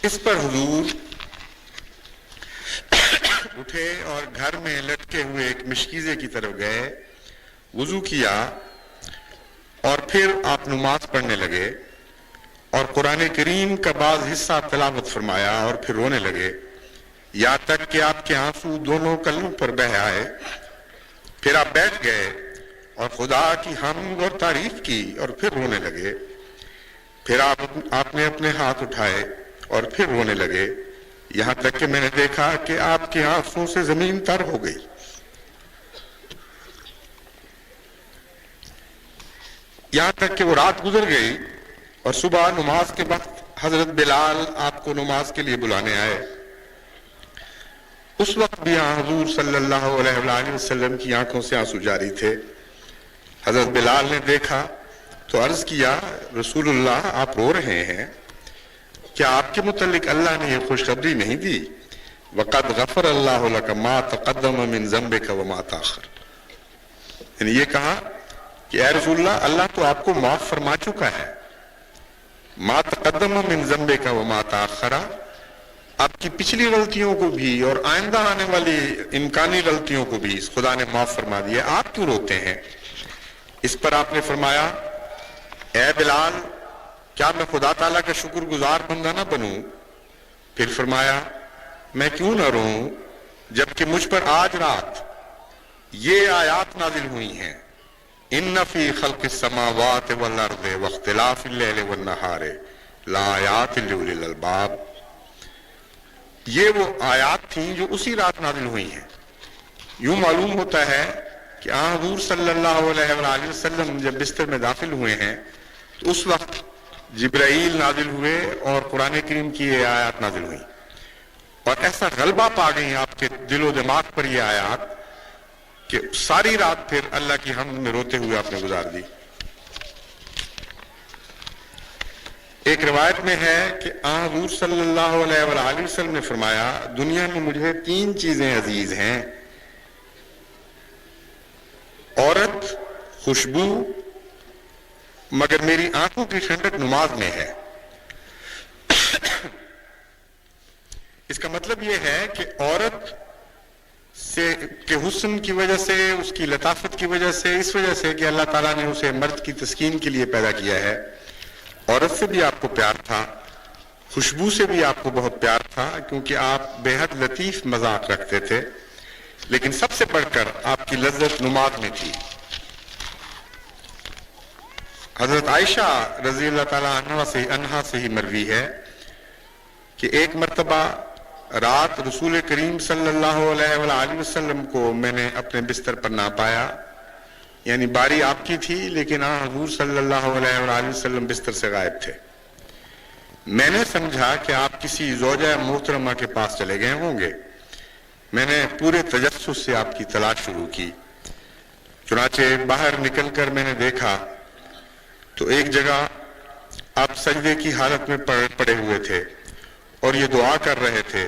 اس پر حضور اٹھے اور گھر میں لٹکے ہوئے ایک مشکیزے کی طرف گئے، وضو کیا اور پھر آپ نماز پڑھنے لگے اور قرآن کریم کا بعض حصہ تلاوت فرمایا اور پھر رونے لگے، یہاں تک کہ آپ کے آنسو دونوں کلوں پر بہہ آئے۔ پھر آپ بیٹھ گئے اور خدا کی حمد اور تعریف کی اور پھر رونے لگے۔ پھر آپ نے اپنے ہاتھ اٹھائے اور پھر رونے لگے، یہاں تک کہ میں نے دیکھا کہ آپ کے آنسوں سے زمین تر ہو گئی۔ یہاں تک کہ وہ رات گزر گئی اور صبح نماز کے وقت حضرت بلال آپ کو نماز کے لیے بلانے آئے۔ اس وقت بھی حضور صلی اللہ علیہ وآلہ وسلم کی آنکھوں سے آنسو جاری تھے۔ حضرت بلال نے دیکھا تو عرض کیا رسول اللہ، آپ رو رہے ہیں، کیا آپ کے متعلق اللہ نے یہ خوشخبری نہیں دی؟ وَقَدْ غَفَرَ اللَّهُ لَكَ مَا تَقَدَّمَ مِن ذَنبِكَ وَمَا تَأَخَّرَ، یعنی یہ کہا کہ اے رسول اللہ، اللہ تو آپ کو معاف فرما چکا ہے، مَا تَقَدَّمَ مِن ذَنبِكَ وَمَا تَأَخَّرَ، آپ کی پچھلی غلطیوں کو بھی اور آئندہ آنے والی امکانی غلطیوں کو بھی خدا نے معاف فرما دیا، آپ کیوں روتے ہیں؟ اس پر آپ نے فرمایا اے بلال، کیا میں خدا تعالیٰ کا شکر گزار بندہ نہ بنوں؟ پھر فرمایا میں کیوں نہ روں جبکہ مجھ پر آج رات یہ آیات نازل ہوئی ہیں، ان فی خلق السماوات والارض واختلاف اللیل والنہار لآیات لأولی الالباب، یہ وہ آیات تھیں جو اسی رات نازل ہوئی ہیں۔ یوں معلوم ہوتا ہے کہ حضور صلی اللہ علیہ وآلہ وسلم جب بستر میں داخل ہوئے ہیں تو اس وقت جبرائیل نازل ہوئے اور قرآن کریم کی یہ آیات نازل ہوئی، اور ایسا غلبہ پا گئی آپ کے دل و دماغ پر یہ آیات کہ ساری رات پھر اللہ کی حمد میں روتے ہوئے آپ نے گزار دی۔ ایک روایت میں ہے کہ حضور صلی اللہ علیہ وآلہ وسلم نے فرمایا دنیا میں مجھے 3 چیزیں عزیز ہیں، عورت، خوشبو، مگر میری آنکھوں کی ٹھنڈک نماز میں ہے۔ اس کا مطلب یہ ہے کہ عورت کے حسن کی وجہ سے، اس کی لطافت کی وجہ سے، اس وجہ سے کہ اللہ تعالیٰ نے اسے مرد کی تسکین کے لیے پیدا کیا ہے، عورت سے بھی آپ کو پیار تھا، خوشبو سے بھی آپ کو بہت پیار تھا کیونکہ آپ بے حد لطیف مذاق رکھتے تھے، لیکن سب سے بڑھ کر آپ کی لذت نماز میں تھی۔ حضرت عائشہ رضی اللہ تعالیٰ عنہا سے ہی مروی ہے کہ ایک مرتبہ رات رسول کریم صلی اللہ علیہ وآلہ وسلم کو میں نے اپنے بستر پر نہ پایا، یعنی باری آپ کی تھی لیکن حضور صلی اللہ علیہ وآلہ وسلم بستر سے غائب تھے۔ میں نے سمجھا کہ آپ کسی زوجہ محترمہ کے پاس چلے گئے ہوں گے۔ میں نے پورے تجسس سے آپ کی تلاش شروع کی، چنانچہ باہر نکل کر میں نے دیکھا تو ایک جگہ آپ سجدے کی حالت میں پڑے ہوئے تھے اور یہ دعا کر رہے تھے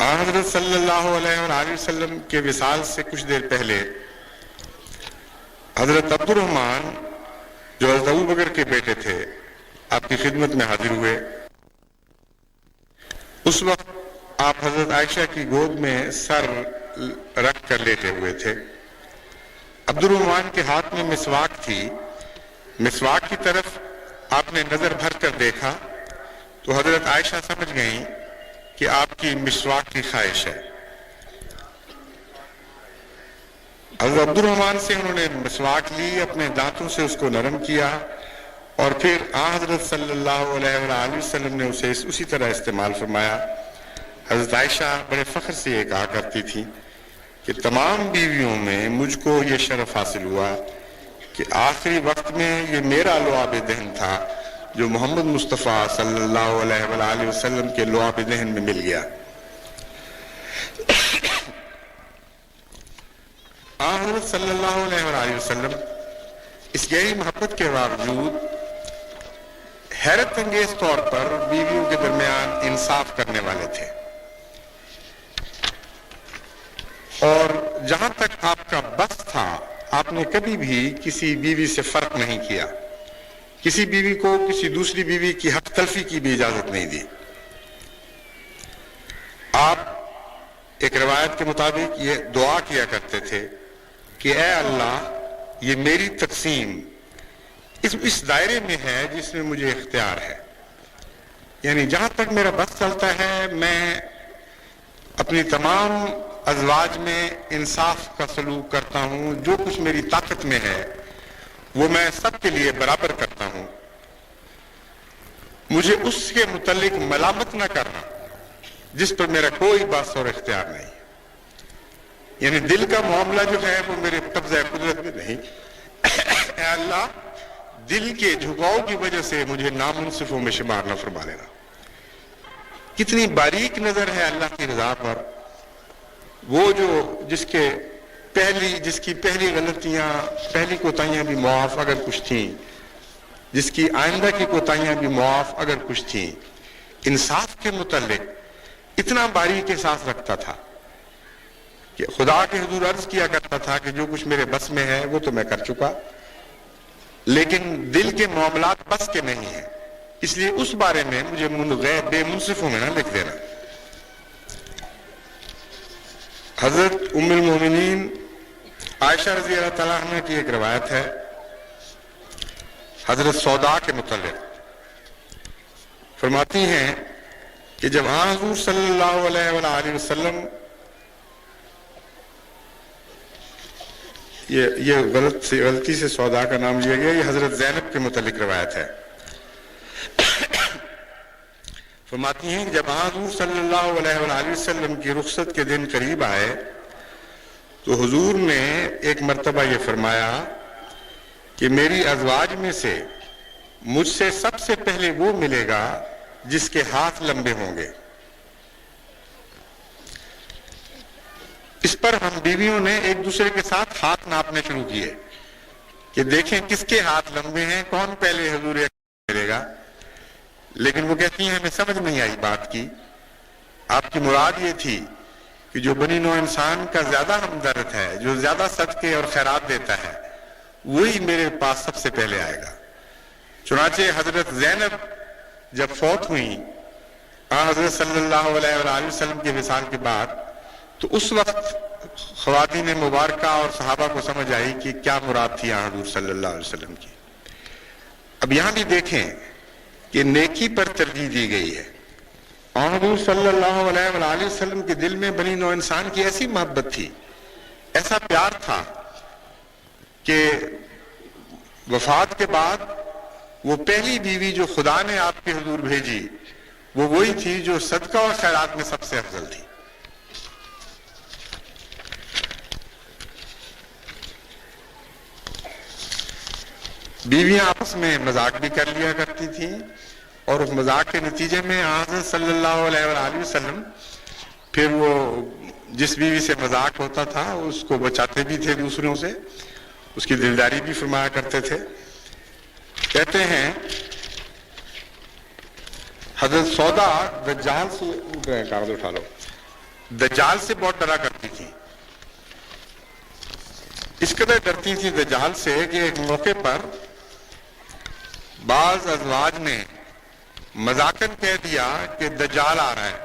حضرت صلی اللہ علیہ وآلہ وسلم کے وصال سے کچھ دیر پہلے حضرت عبد الرحمن جو حضرت ابو بکر کے بیٹے تھے آپ کی خدمت میں حاضر ہوئے. اس وقت آپ حضرت عائشہ کی گود میں سر رکھ کر لیٹے ہوئے تھے. عبد الرحمن کے ہاتھ میں مسواک تھی. مسواک کی طرف آپ نے نظر بھر کر دیکھا تو حضرت عائشہ سمجھ گئیں کہ آپ کی مسواک کی خواہش ہے. حضرت عبد الرحمن سے انہوں نے مسواک لی, اپنے دانتوں سے اس کو نرم کیا اور پھر حضرت صلی اللہ علیہ وآلہ وسلم نے اسے اسی طرح استعمال فرمایا. حضرت عائشہ بڑے فخر سے یہ کہا کرتی تھی کہ تمام بیویوں میں مجھ کو یہ شرف حاصل ہوا کہ آخری وقت میں یہ میرا لعاب دہن تھا جو محمد مصطفیٰ صلی اللہ علیہ وآلہ وسلم کے لعاب دہن میں مل گیا. حضرت صلی اللہ علیہ وآلہ وسلم اس گہری محبت کے باوجود حیرت انگیز طور پر بیویوں کے درمیان انصاف کرنے والے تھے, اور جہاں تک آپ کا بس تھا آپ نے کبھی بھی کسی بیوی سے فرق نہیں کیا. کسی بیوی کو کسی دوسری بیوی کی حق تلفی کی بھی اجازت نہیں دی. آپ ایک روایت کے مطابق یہ دعا کیا کرتے تھے کہ اے اللہ یہ میری تقسیم اس دائرے میں ہے جس میں مجھے اختیار ہے, یعنی جہاں تک میرا بس چلتا ہے میں اپنی تمام ازواج میں انصاف کا سلوک کرتا ہوں. جو کچھ میری طاقت میں ہے وہ میں سب کے لیے برابر کرتا ہوں. مجھے اس کے متعلق ملامت نہ کرنا جس پر میرا کوئی بس اور اختیار نہیں, یعنی دل کا معاملہ جو ہے وہ میرے قبضہ قدرت میں نہیں. اے اللہ دل کے جھکاؤ کی وجہ سے مجھے نامنصفوں میں شمار نہ فرما لینا. کتنی باریک نظر ہے اللہ کی رضا پر. وہ جو جس کی پہلی غلطیاں پہلی کوتاہیاں بھی معاف اگر کچھ تھیں, جس کی آئندہ کی کوتاہیاں بھی معاف اگر کچھ تھیں, انصاف کے متعلق اتنا باریک احساس رکھتا تھا کہ خدا کے حضور عرض کیا کرتا تھا کہ جو کچھ میرے بس میں ہے وہ تو میں کر چکا, لیکن دل کے معاملات بس کے نہیں ہیں, اس لیے اس بارے میں مجھے بے منصفوں میں نہ لکھ دینا. حضرت ام المومنین عائشہ رضی اللہ تعالیٰ عنہ کی ایک روایت ہے حضرت سودا کے متعلق. فرماتی ہیں کہ جب حضور صلی اللہ علیہ وآلہ وسلم یہ غلطی سے سودا کا نام لیا گیا, یہ حضرت زینب کے متعلق روایت ہے. فرماتی ہیں کہ جب حضور صلی اللہ علیہ وآلہ وسلم کی رخصت کے دن قریب آئے تو حضور نے ایک مرتبہ یہ فرمایا کہ میری ازواج میں سے مجھ سے سب سے پہلے وہ ملے گا جس کے ہاتھ لمبے ہوں گے. اس پر ہم بیویوں نے ایک دوسرے کے ساتھ ہاتھ ناپنے شروع کیے کہ دیکھیں کس کے ہاتھ لمبے ہیں, کون پہلے حضور ملے گا. لیکن وہ کہتی ہیں ہمیں سمجھ نہیں آئی بات کی. آپ کی مراد یہ تھی کہ جو بنی نوع انسان کا زیادہ ہمدرد ہے, جو زیادہ صدقے اور خیرات دیتا ہے, وہی میرے پاس سب سے پہلے آئے گا. چنانچہ حضرت زینب جب فوت ہوئیں حضرت صلی اللہ علیہ وآلہ وسلم کے وصال کے بعد, تو اس وقت خواتین مبارکہ اور صحابہ کو سمجھ آئی کہ کیا مراد تھی حضور صلی اللہ علیہ وسلم کی. اب یہاں بھی دیکھیں کہ نیکی پر ترجیح دی گئی ہے. حضور صلی اللہ علیہ وآلہ وسلم کے دل میں بنی نوع انسان کی ایسی محبت تھی, ایسا پیار تھا کہ وفات کے بعد وہ پہلی بیوی جو خدا نے آپ کے حضور بھیجی وہ وہی تھی جو صدقہ اور خیرات میں سب سے افضل تھی. بیویاں آپس میں مذاق بھی کر لیا کرتی تھیں, اور اس مذاق کے نتیجے میں حضرت صلی اللہ علیہ وآلہ وسلم پھر وہ جس بیوی سے مذاق ہوتا تھا اس کو بچاتے بھی تھے دوسروں سے, اس کی دلداری بھی فرمایا کرتے تھے. کہتے ہیں حضرت سودا دجال سے کاغذ اٹھا لو, دجال سے بہت ڈرا کرتی تھی. اس قدر ڈرتی تھی دجال سے کہ ایک موقع پر بعض ازواج نے مذاقاً کہہ دیا کہ دجال آ رہا ہے،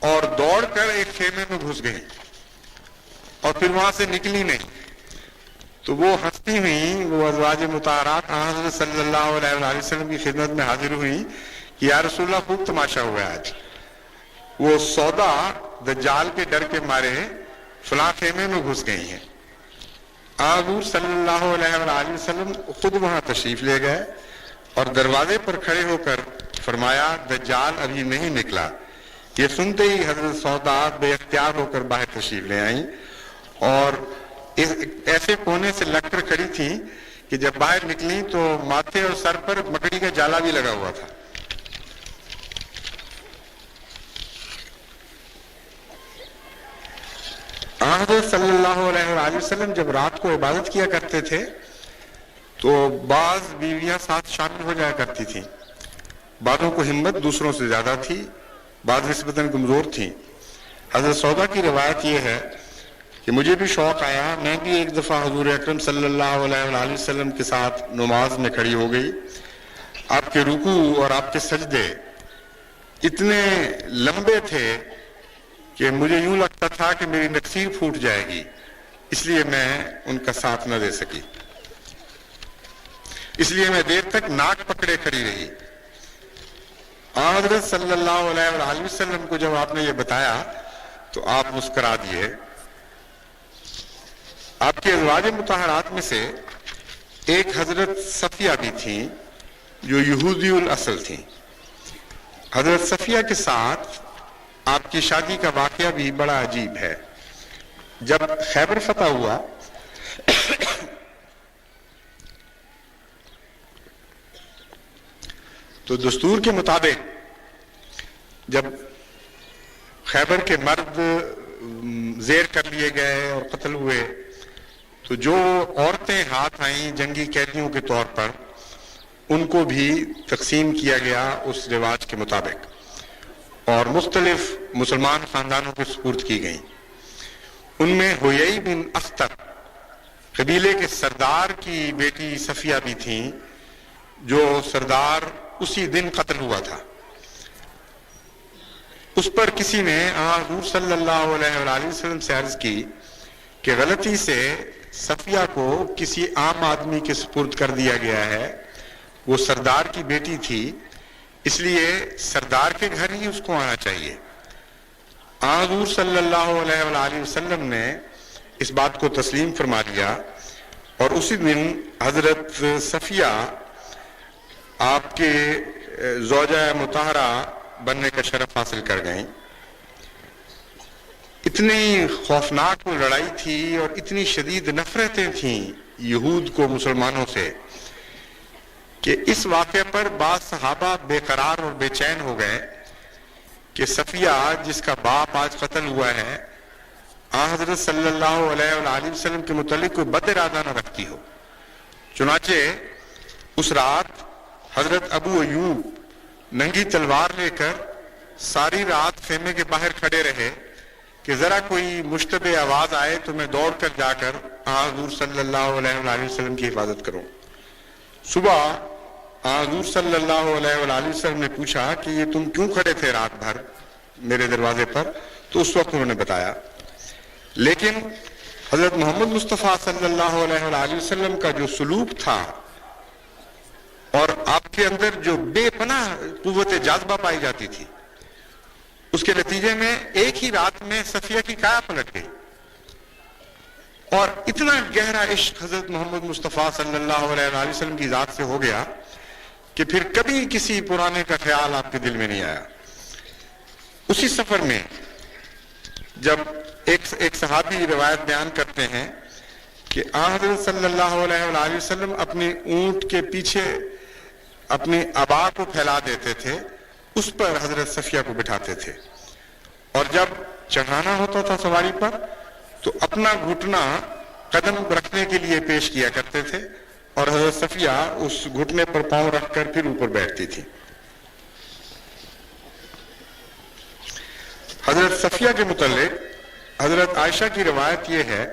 اور دوڑ کر ایک خیمے میں گھس گئی اور پھر وہاں سے نکلی نہیں. تو وہ ہنستی ہوئی، وہ ازواج مطہرات حضرت صلی اللہ علیہ وسلم کی خدمت میں حاضر ہوئی کہ یا رسول اللہ خوب تماشا ہوا ہے آج. وہ سودا دجال کے ڈر کے مارے فلاں خیمے میں گھس گئی ہیں. حضور صلی اللہ علیہ وسلم خود وہاں تشریف لے گئے اور دروازے پر کھڑے ہو کر فرمایا دجال ابھی نہیں نکلا. یہ سنتے ہی حضرت سودا بے اختیار ہو کر باہر تشریف لے آئیں اور ایسے کونے سے لگ کر کھڑی تھی کہ جب باہر نکلی تو ماتھے اور سر پر مکڑی کا جالا بھی لگا ہوا تھا. حضرت صلی اللہ علیہ وسلم جب رات کو عبادت کیا کرتے تھے تو بعض بیویاں ساتھ شامل ہو جایا کرتی تھیں. بعضوں کو ہمت دوسروں سے زیادہ تھی، بعض نسبتاً کمزور تھیں. حضرت سودا کی روایت یہ ہے کہ مجھے بھی شوق آیا، میں بھی ایک دفعہ حضور اکرم صلی اللہ علیہ وسلم کے ساتھ نماز میں کھڑی ہو گئی. آپ کے رکوع اور آپ کے سجدے اتنے لمبے تھے کہ مجھے یوں لگتا تھا کہ میری نکسیر پھوٹ جائے گی، اس لیے میں ان کا ساتھ نہ دے سکی. اس لیے میں دیر تک ناک پکڑے کھڑی رہی. حضرت صلی اللہ علیہ وسلم کو جب آپ نے یہ بتایا تو آپ مسکرا دیے. آپ کے ازواج مطہرات میں سے ایک حضرت صفیہ بھی تھیں جو یہودی الاصل تھیں. حضرت صفیہ کے ساتھ آپ کی شادی کا واقعہ بھی بڑا عجیب ہے. جب خیبر فتح ہوا تو دستور کے مطابق جب خیبر کے مرد زیر کر لیے گئے اور قتل ہوئے تو جو عورتیں ہاتھ آئیں جنگی قیدیوں کے طور پر ان کو بھی تقسیم کیا گیا اس رواج کے مطابق اور مختلف مسلمان خاندانوں کے سپرد کی گئیں. ان میں ہویئی بن اختر قبیلے کے سردار کی بیٹی صفیہ بھی تھیں جو سردار اسی دن قتل ہوا تھا. اس پر کسی نے حضور صلی اللہ علیہ وسلم سے عرض کی کہ غلطی سے صفیہ کو کسی عام آدمی کے سپرد کر دیا گیا ہے، وہ سردار کی بیٹی تھی، اس لیے سردار کے گھر ہی اس کو آنا چاہیے. حضور صلی اللہ علیہ وسلم نے اس بات کو تسلیم فرما لیا اور اسی دن حضرت صفیہ آپ کے زوجہ مطہرہ بننے کا شرف حاصل کر گئیں. اتنی خوفناک وہ لڑائی تھی اور اتنی شدید نفرتیں تھیں یہود کو مسلمانوں سے کہ اس واقعے پر بعض صحابہ بے قرار اور بے چین ہو گئے کہ صفیہ جس کا باپ آج قتل ہوا ہے حضرت صلی اللہ علیہ وسلم کے متعلق کوئی بد ارادہ نہ رکھتی ہو. چنانچہ اس رات حضرت ابو ایوب ننگی تلوار لے کر ساری رات خیمے کے باہر کھڑے رہے کہ ذرا کوئی مشتبہ آواز آئے تو میں دوڑ کر جا کر حضور صلی اللہ علیہ وسلم کی حفاظت کروں. صبح حضور صلی اللہ علیہ وسلم نے پوچھا کہ یہ تم کیوں کھڑے تھے رات بھر میرے دروازے پر؟ تو اس وقت انہوں نے بتایا. لیکن حضرت محمد مصطفیٰ صلی اللہ علیہ وسلم کا جو سلوک تھا اور آپ کے اندر جو بے پناہ قوت جاذبہ پائی جاتی تھی، اس کے نتیجے میں ایک ہی رات میں صفیہ کی کایا پلٹ گئی اور اتنا گہرا عشق حضرت محمد مصطفیٰ صلی اللہ علیہ وسلم کی ذات سے ہو گیا کہ پھر کبھی کسی پرانے کا خیال آپ کے دل میں نہیں آیا. اسی سفر میں جب ایک صحابی روایت بیان کرتے ہیں کہ حضرت صلی اللہ علیہ وسلم اپنے اونٹ کے پیچھے اپنی عبا کو پھیلا دیتے تھے، اس پر حضرت صفیہ کو بٹھاتے تھے اور جب چڑھانا ہوتا تھا سواری پر تو اپنا گھٹنا قدم رکھنے کے لیے پیش کیا کرتے تھے اور حضرت صفیہ اس گھٹنے پر پاؤں رکھ کر پھر اوپر بیٹھتی تھی. حضرت حضرت صفیہ کے متعلق حضرت عائشہ کی روایت یہ ہے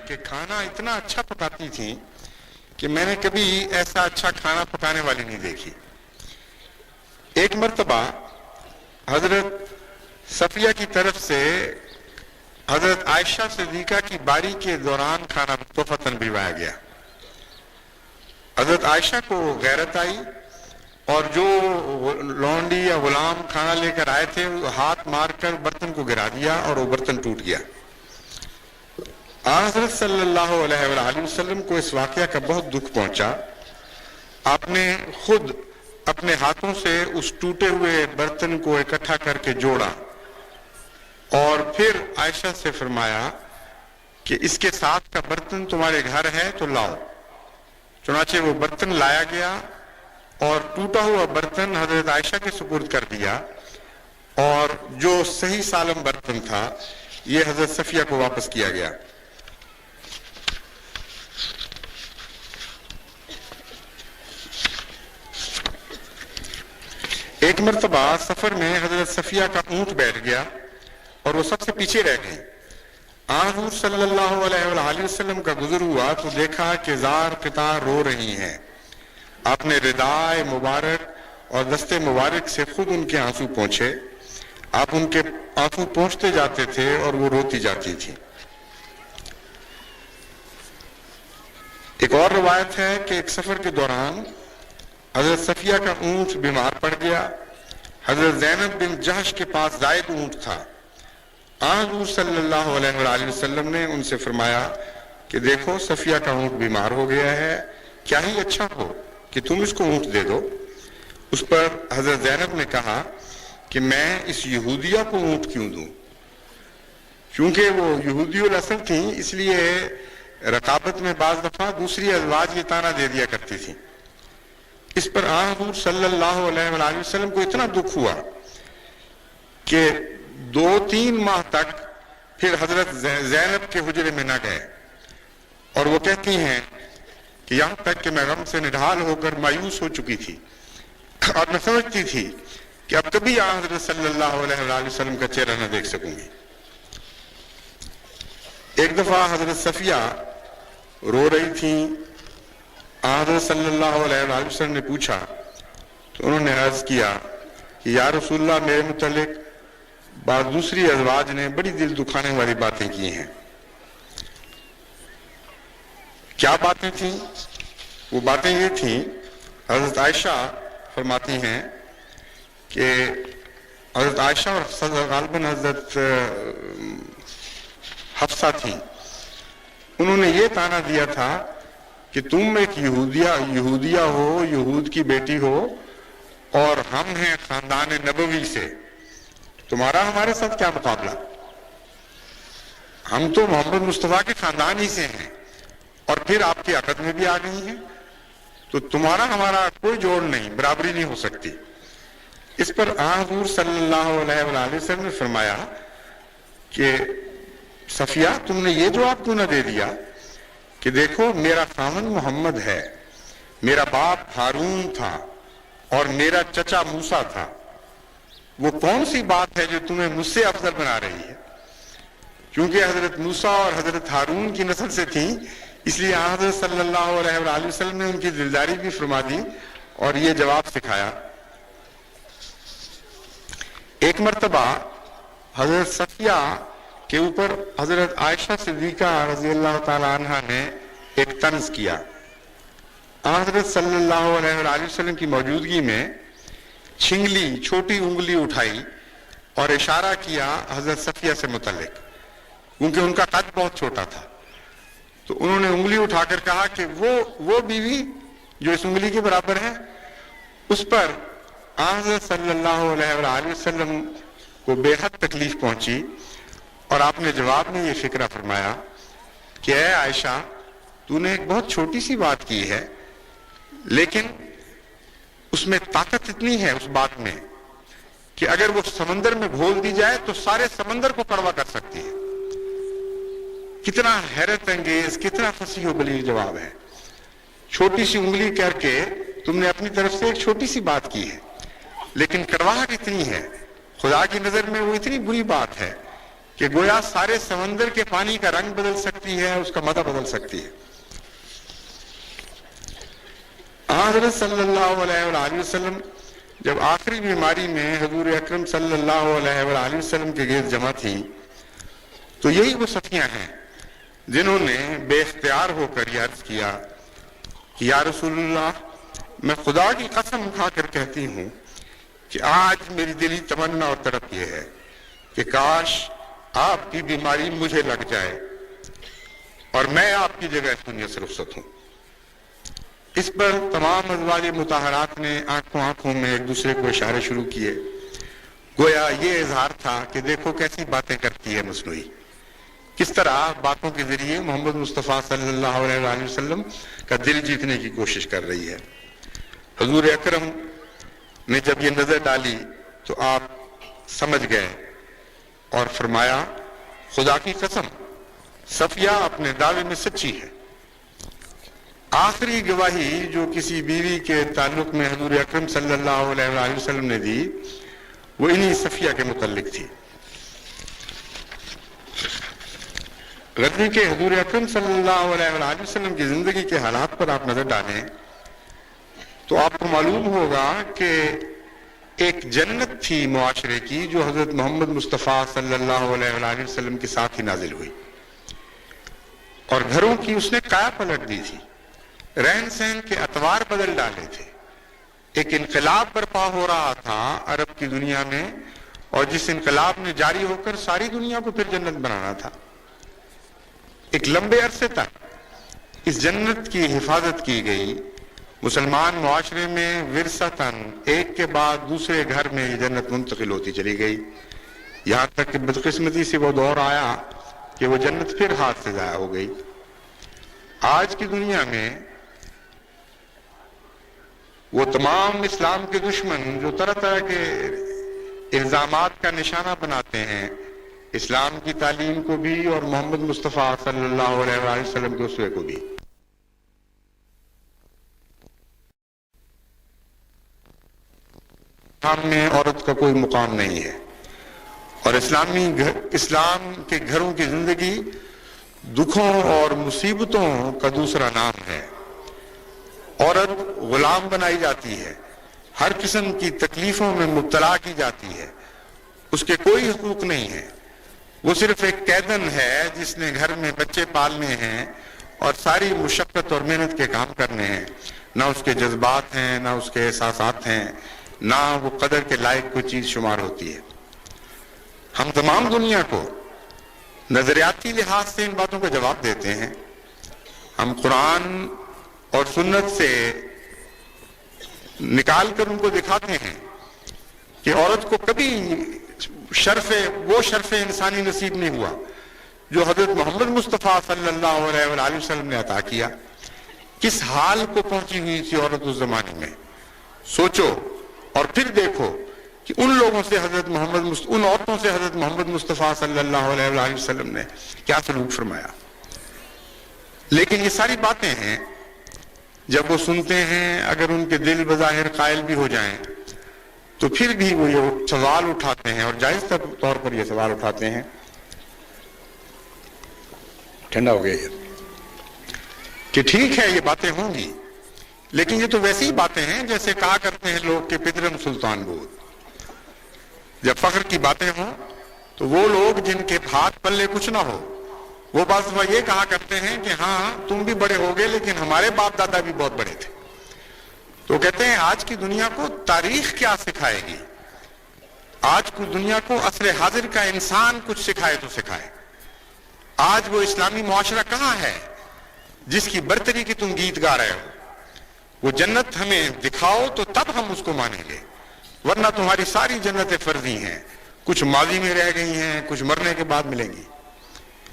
کہ کھانا اتنا اچھا پکاتی تھیں کہ میں نے کبھی ایسا اچھا کھانا پکانے والی نہیں دیکھی. ایک مرتبہ حضرت صفیہ کی طرف سے حضرت عائشہ صدیقہ کی باری کے دوران کھانا تحفتاً بھجوایا گیا. حضرت عائشہ کو غیرت آئی اور جو لونڈی یا غلام کھانا لے کر آئے تھے ہاتھ مار کر برتن کو گرا دیا اور وہ برتن ٹوٹ گیا. حضرت صلی اللہ علیہ وآلہ وسلم کو اس واقعہ کا بہت دکھ پہنچا. آپ نے خود اپنے ہاتھوں سے اس ٹوٹے ہوئے برتن کو اکٹھا کر کے جوڑا اور پھر عائشہ سے فرمایا کہ اس کے ساتھ کا برتن تمہارے گھر ہے تو لاؤ. چنانچہ وہ برتن لایا گیا اور ٹوٹا ہوا برتن حضرت عائشہ کے سپرد کر دیا اور جو صحیح سالم برتن تھا یہ حضرت صفیہ کو واپس کیا گیا. ایک مرتبہ سفر میں حضرت صفیہ کا اونٹ بیٹھ گیا اور وہ سب سے پیچھے رہ گئی. حضور صلی اللہ علیہ وآلہ وسلم کا گزر ہوا تو دیکھا کہ زار قطار رو رہی ہیں. آپ نے ردائے مبارک اور دستے مبارک سے خود ان کے آنسو پہنچے. آپ ان کے آنسو پہنچتے جاتے تھے اور وہ روتی جاتی تھی. ایک اور روایت ہے کہ ایک سفر کے دوران حضرت صفیہ کا اونٹ بیمار پڑ گیا. حضرت زینب بن جہش کے پاس زائد اونٹ تھا. حضور صلی اللہ علیہ وآلہ وسلم نے ان سے فرمایا کہ دیکھو صفیہ کا اونٹ بیمار ہو گیا ہے, کیا ہی اچھا ہو کہ تم اس کو اونٹ دے دو. اس پر حضرت زینب نے کہا کہ میں اس یہودیہ کو اونٹ کیوں دوں, کیونکہ وہ یہودی الاصل تھیں اس لیے رقابت میں بعض دفعہ دوسری ازواج یہ طعنہ دے دیا کرتی تھیں. اس پر حضور صلی اللہ علیہ وآلہ وسلم کو اتنا دکھ ہوا کہ 2-3 ماہ تک پھر حضرت زینب کے حجرے میں نہ گئے. اور وہ کہتی ہیں کہ یہاں تک کہ میں غم سے نڈھال ہو کر مایوس ہو چکی تھی اور میں سمجھتی تھی کہ اب کبھی حضرت صلی اللہ علیہ وآلہ وسلم کا چہرہ نہ دیکھ سکوں گی. ایک دفعہ حضرت صفیہ رو رہی تھیں. حضرت صلی اللہ علیہ وآلہ وسلم نے پوچھا تو انہوں نے عرض کیا کہ یا رسول اللہ میرے متعلق بعض دوسری ازواج نے بڑی دل دکھانے والی باتیں کی ہیں. کیا باتیں تھیں؟ وہ باتیں یہ تھیں, حضرت عائشہ فرماتی ہیں کہ حضرت عائشہ اور غالباً حضرت حفصہ تھیں, انہوں نے یہ طعنہ دیا تھا کہ تم ایک یہودیہ ہو, یہود کی بیٹی ہو اور ہم ہیں خاندان نبوی سے, تمہارا ہمارے ساتھ کیا مقابلہ, ہم تو محمد مصطفیٰ کے خاندان ہی سے ہیں اور پھر آپ کی عقد میں بھی آ گئی ہیں, تو تمہارا ہمارا کوئی جوڑ نہیں, برابری نہیں ہو سکتی. اس پر حضور صلی اللہ علیہ وآلہ وسلم نے فرمایا کہ صفیہ تم نے یہ جواب کیوں نہ دے دیا کہ دیکھو میرا خاوند محمد ہے, میرا باپ ہارون تھا اور میرا چچا موسیٰ تھا, وہ کون سی بات ہے جو تمہیں مجھ سے افضل بنا رہی ہے. کیونکہ حضرت موسیٰ اور حضرت ہارون کی نسل سے تھیں اس لیے حضرت صلی اللہ علیہ وآلہ وسلم نے ان کی دلداری بھی فرما دی اور یہ جواب سکھایا. ایک مرتبہ حضرت صفیہ کے اوپر حضرت عائشہ صدیقہ رضی اللہ تعالی عنہ نے ایک طنز کیا. حضرت صلی اللہ علیہ وآلہ وسلم کی موجودگی میں چھنگلی چھوٹی انگلی اٹھائی اور اشارہ کیا حضرت صفیہ سے متعلق, کیونکہ ان کا قد بہت چھوٹا تھا. تو انہوں نے انگلی اٹھا کر کہا کہ وہ بیوی جو اس انگلی کے برابر ہے. اس پر حضرت صلی اللہ علیہ وآلہ وسلم کو بے حد تکلیف پہنچی اور آپ نے جواب میں یہ فکرہ فرمایا کہ اے عائشہ تو نے ایک بہت چھوٹی سی بات کی ہے لیکن اس میں طاقت اتنی ہے اس بات میں کہ اگر وہ سمندر میں گھول دی جائے تو سارے سمندر کو کڑوا کر سکتی ہے. کتنا حیرت انگیز, کتنا فصیح و بلیغ جواب ہے. چھوٹی سی انگلی کر کے تم نے اپنی طرف سے ایک چھوٹی سی بات کی ہے لیکن کڑواہٹ اتنی ہے, خدا کی نظر میں وہ اتنی بری بات ہے کہ گویا سارے سمندر کے پانی کا رنگ بدل سکتی ہے، اس کا مزہ بدل سکتی ہے۔ حضرت صلی اللہ علیہ وآلہ وسلم جب آخری بیماری میں حضور اکرم صلی اللہ علیہ وآلہ وسلم کے گرد جمع تھی، تو یہی وہ صفیہ ہیں جنہوں نے بے اختیار ہو کر یہ عرض کیا کہ یا رسول اللہ، میں خدا کی قسم کھا کر کہتی ہوں کہ آج میری دلی تمنا اور تڑپ یہ ہے کہ کاش آپ کی بیماری مجھے لگ جائے اور میں آپ کی جگہ اس دنیا سے رخصت ہوں۔ اس پر تمام ازواج مطہرات نے آنکھوں میں ایک دوسرے کو اشارے شروع کیے، گویا یہ اظہار تھا کہ دیکھو کیسی باتیں کرتی ہے مصنوعی، کس طرح باتوں کے ذریعے محمد مصطفیٰ صلی اللہ علیہ وآلہ وسلم کا دل جیتنے کی کوشش کر رہی ہے۔ حضور اکرم نے جب یہ نظر ڈالی تو آپ سمجھ گئے اور فرمایا خدا کی قسم صفیہ اپنے دعوے میں سچی ہے۔ آخری گواہی جو کسی بیوی کے تعلق میں حضور اکرم صلی اللہ علیہ وآلہ وسلم نے دی وہ انہی صفیہ کے متعلق تھی۔ غزوہ کے حضور اکرم صلی اللہ علیہ وآلہ وسلم کی زندگی کے حالات پر آپ نظر ڈالیں تو آپ کو معلوم ہوگا کہ ایک جنت تھی معاشرے کی جو حضرت محمد مصطفیٰ صلی اللہ علیہ وآلہ وسلم کے ساتھ ہی نازل ہوئی، اور گھروں کی اس نے کایا پلٹ دی تھی، رہن سہن کے اطوار بدل ڈالے تھے۔ ایک انقلاب برپا ہو رہا تھا عرب کی دنیا میں، اور جس انقلاب نے جاری ہو کر ساری دنیا کو پھر جنت بنانا تھا۔ ایک لمبے عرصے تک اس جنت کی حفاظت کی گئی، مسلمان معاشرے میں ورثتاً ایک کے بعد دوسرے گھر میں یہ جنت منتقل ہوتی چلی گئی، یہاں تک کہ بدقسمتی سے وہ دور آیا کہ وہ جنت پھر ہاتھ سے ضائع ہو گئی۔ آج کی دنیا میں وہ تمام اسلام کے دشمن جو طرح طرح کے الزامات کا نشانہ بناتے ہیں اسلام کی تعلیم کو بھی اور محمد مصطفیٰ صلی اللہ علیہ وآلہ وسلم کے اسوے کو بھی، سامنے عورت کا کوئی مقام نہیں ہے، اور اسلام کے گھروں کی زندگی دکھوں اور مصیبتوں کا دوسرا نام ہے۔ عورت غلام بنائی جاتی ہے، ہر قسم کی تکلیفوں میں مبتلا کی جاتی ہے، اس کے کوئی حقوق نہیں ہے، وہ صرف ایک قیدن ہے جس نے گھر میں بچے پالنے ہیں اور ساری مشقت اور محنت کے کام کرنے ہیں، نہ اس کے جذبات ہیں، نہ اس کے احساسات ہیں، نہ وہ قدر کے لائق کوئی چیز شمار ہوتی ہے۔ ہم تمام دنیا کو نظریاتی لحاظ سے ان باتوں کا جواب دیتے ہیں، ہم قرآن اور سنت سے نکال کر ان کو دکھاتے ہیں کہ عورت کو کبھی وہ شرف انسانی نصیب نہیں ہوا جو حضرت محمد مصطفیٰ صلی اللہ علیہ وآلہ وسلم نے عطا کیا۔ کس حال کو پہنچی ہوئی تھی عورت اس زمانے میں، سوچو اور پھر دیکھو کہ ان عورتوں سے حضرت محمد مصطفیٰ صلی اللہ علیہ وآلہ وسلم نے کیا سلوک فرمایا۔ لیکن یہ ساری باتیں ہیں جب وہ سنتے ہیں، اگر ان کے دل بظاہر قائل بھی ہو جائیں تو پھر بھی وہ یہ سوال اٹھاتے ہیں، اور جائز طور پر یہ سوال اٹھاتے ہیں، ٹھنڈا ہو گیا یہ، کہ ٹھیک ہے یہ باتیں ہوں گی لیکن یہ تو ویسی ہی باتیں ہیں جیسے کہا کرتے ہیں لوگ کہ پدرم سلطان بود۔ جب فخر کی باتیں ہوں تو وہ لوگ جن کے ہاتھ پلے کچھ نہ ہو وہ بعض دفعہ یہ کہا کرتے ہیں کہ ہاں تم بھی بڑے ہوگے لیکن ہمارے باپ دادا بھی بہت بڑے تھے۔ تو کہتے ہیں آج کی دنیا کو تاریخ کیا سکھائے گی، آج کی دنیا کو عصر حاضر کا انسان کچھ سکھائے تو سکھائے۔ آج وہ اسلامی معاشرہ کہاں ہے جس کی برتری کی تم گیت گا رہے ہو؟ وہ جنت ہمیں دکھاؤ تو تب ہم اس کو مانیں گے، ورنہ تمہاری ساری جنتیں فرضی ہیں، کچھ ماضی میں رہ گئی ہیں، کچھ مرنے کے بعد ملیں گی۔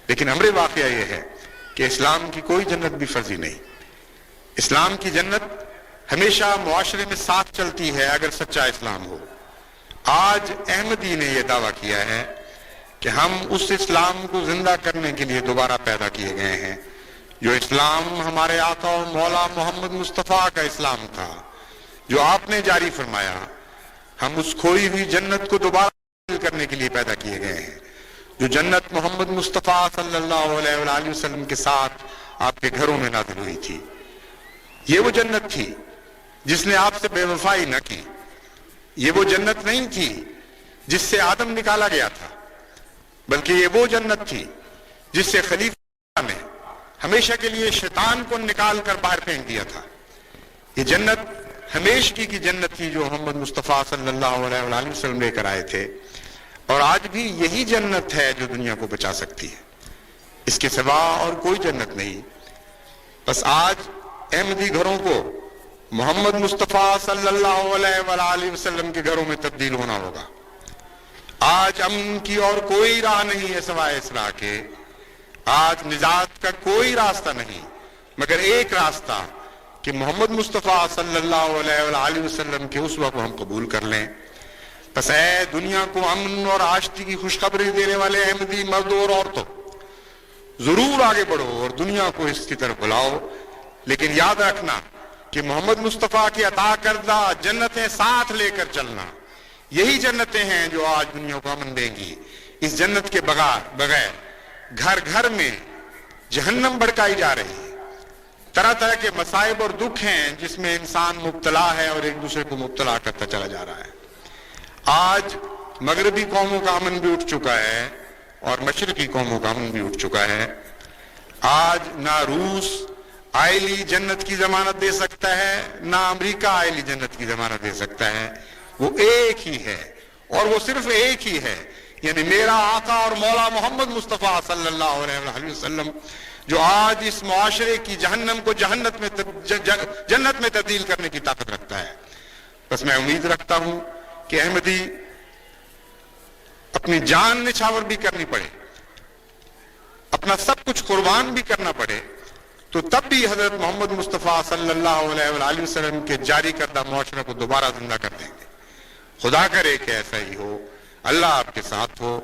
لیکن امر واقعہ یہ ہے کہ اسلام کی کوئی جنت بھی فرضی نہیں۔ اسلام کی جنت ہمیشہ معاشرے میں ساتھ چلتی ہے اگر سچا اسلام ہو۔ آج احمدی نے یہ دعویٰ کیا ہے کہ ہم اس اسلام کو زندہ کرنے کے لیے دوبارہ پیدا کیے گئے ہیں جو اسلام ہمارے آقا و مولا محمد مصطفیٰ کا اسلام تھا، جو آپ نے جاری فرمایا۔ ہم اس کھوئی ہوئی جنت کو دوبارہ کرنے کے لیے پیدا کیے گئے ہیں. جو جنت محمد مصطفیٰ صلی اللہ علیہ وآلہ وسلم کے ساتھ آپ کے گھروں میں نازل ہوئی تھی، یہ وہ جنت تھی جس نے آپ سے بے وفائی نہ کی. یہ وہ جنت نہیں تھی جس سے آدم نکالا گیا تھا، بلکہ یہ وہ جنت تھی جس سے خلیفہ نے ہمیشہ کے لیے شیطان کو نکال کر باہر پھینک دیا تھا. یہ جنت ہمیشگی کی جنت تھی جو محمد مصطفیٰ صلی اللہ علیہ وآلہ وسلم لے کر آئے تھے، اور آج بھی یہی جنت ہے جو دنیا کو بچا سکتی ہے. اس کے سوا اور کوئی جنت نہیں. بس آج احمدی گھروں کو محمد مصطفیٰ صلی اللہ علیہ وآلہ وسلم کے گھروں میں تبدیل ہونا ہوگا. آج امن کی اور کوئی راہ نہیں ہے سوائے اس راہ کے. آج نجات کا کوئی راستہ نہیں مگر ایک راستہ کہ محمد مصطفیٰ صلی اللہ علیہ وآلہ وسلم کے اسوہ کو ہم قبول کر لیں. بس اے دنیا کو امن اور آشتی کی خوشخبری دینے والے احمدی مردوں اور عورتوں، ضرور آگے بڑھو اور دنیا کو اس کی طرف بلاؤ، لیکن یاد رکھنا کہ محمد مصطفیٰ کی عطا کردہ جنتیں ساتھ لے کر چلنا. یہی جنتیں ہیں جو آج دنیا کو امن دیں گی. اس جنت کے بغیر گھر گھر میں جہنم بھڑکائی جا رہی ہے. طرح طرح کے مصائب اور دکھ ہیں جس میں انسان مبتلا ہے اور ایک دوسرے کو مبتلا کرتا چلا جا رہا ہے. آج مغربی قوموں کا امن بھی اٹھ چکا ہے اور مشرقی قوموں کا امن بھی اٹھ چکا ہے. آج نہ روس آئلی جنت کی ضمانت دے سکتا ہے، نہ امریکہ آئلی جنت کی ضمانت دے سکتا ہے. وہ ایک ہی ہے اور وہ صرف ایک ہی ہے، یعنی میرا آقا اور مولا محمد مصطفیٰ صلی اللہ علیہ وسلم، جو آج اس معاشرے کی جہنم کو جنت میں تبدیل کرنے کی طاقت رکھتا ہے. بس میں امید رکھتا ہوں کہ احمدی اپنی جان نچھاور بھی کرنی پڑے، اپنا سب کچھ قربان بھی کرنا پڑے، تو تب بھی حضرت محمد مصطفیٰ صلی اللہ علیہ وآلہ وسلم کے جاری کردہ معاشرہ کو دوبارہ زندہ کر دیں گے. خدا کرے کہ ایسا ہی ہو. اللہ آپ کے ساتھ ہو،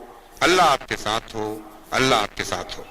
اللہ آپ کے ساتھ ہو، اللہ آپ کے ساتھ ہو.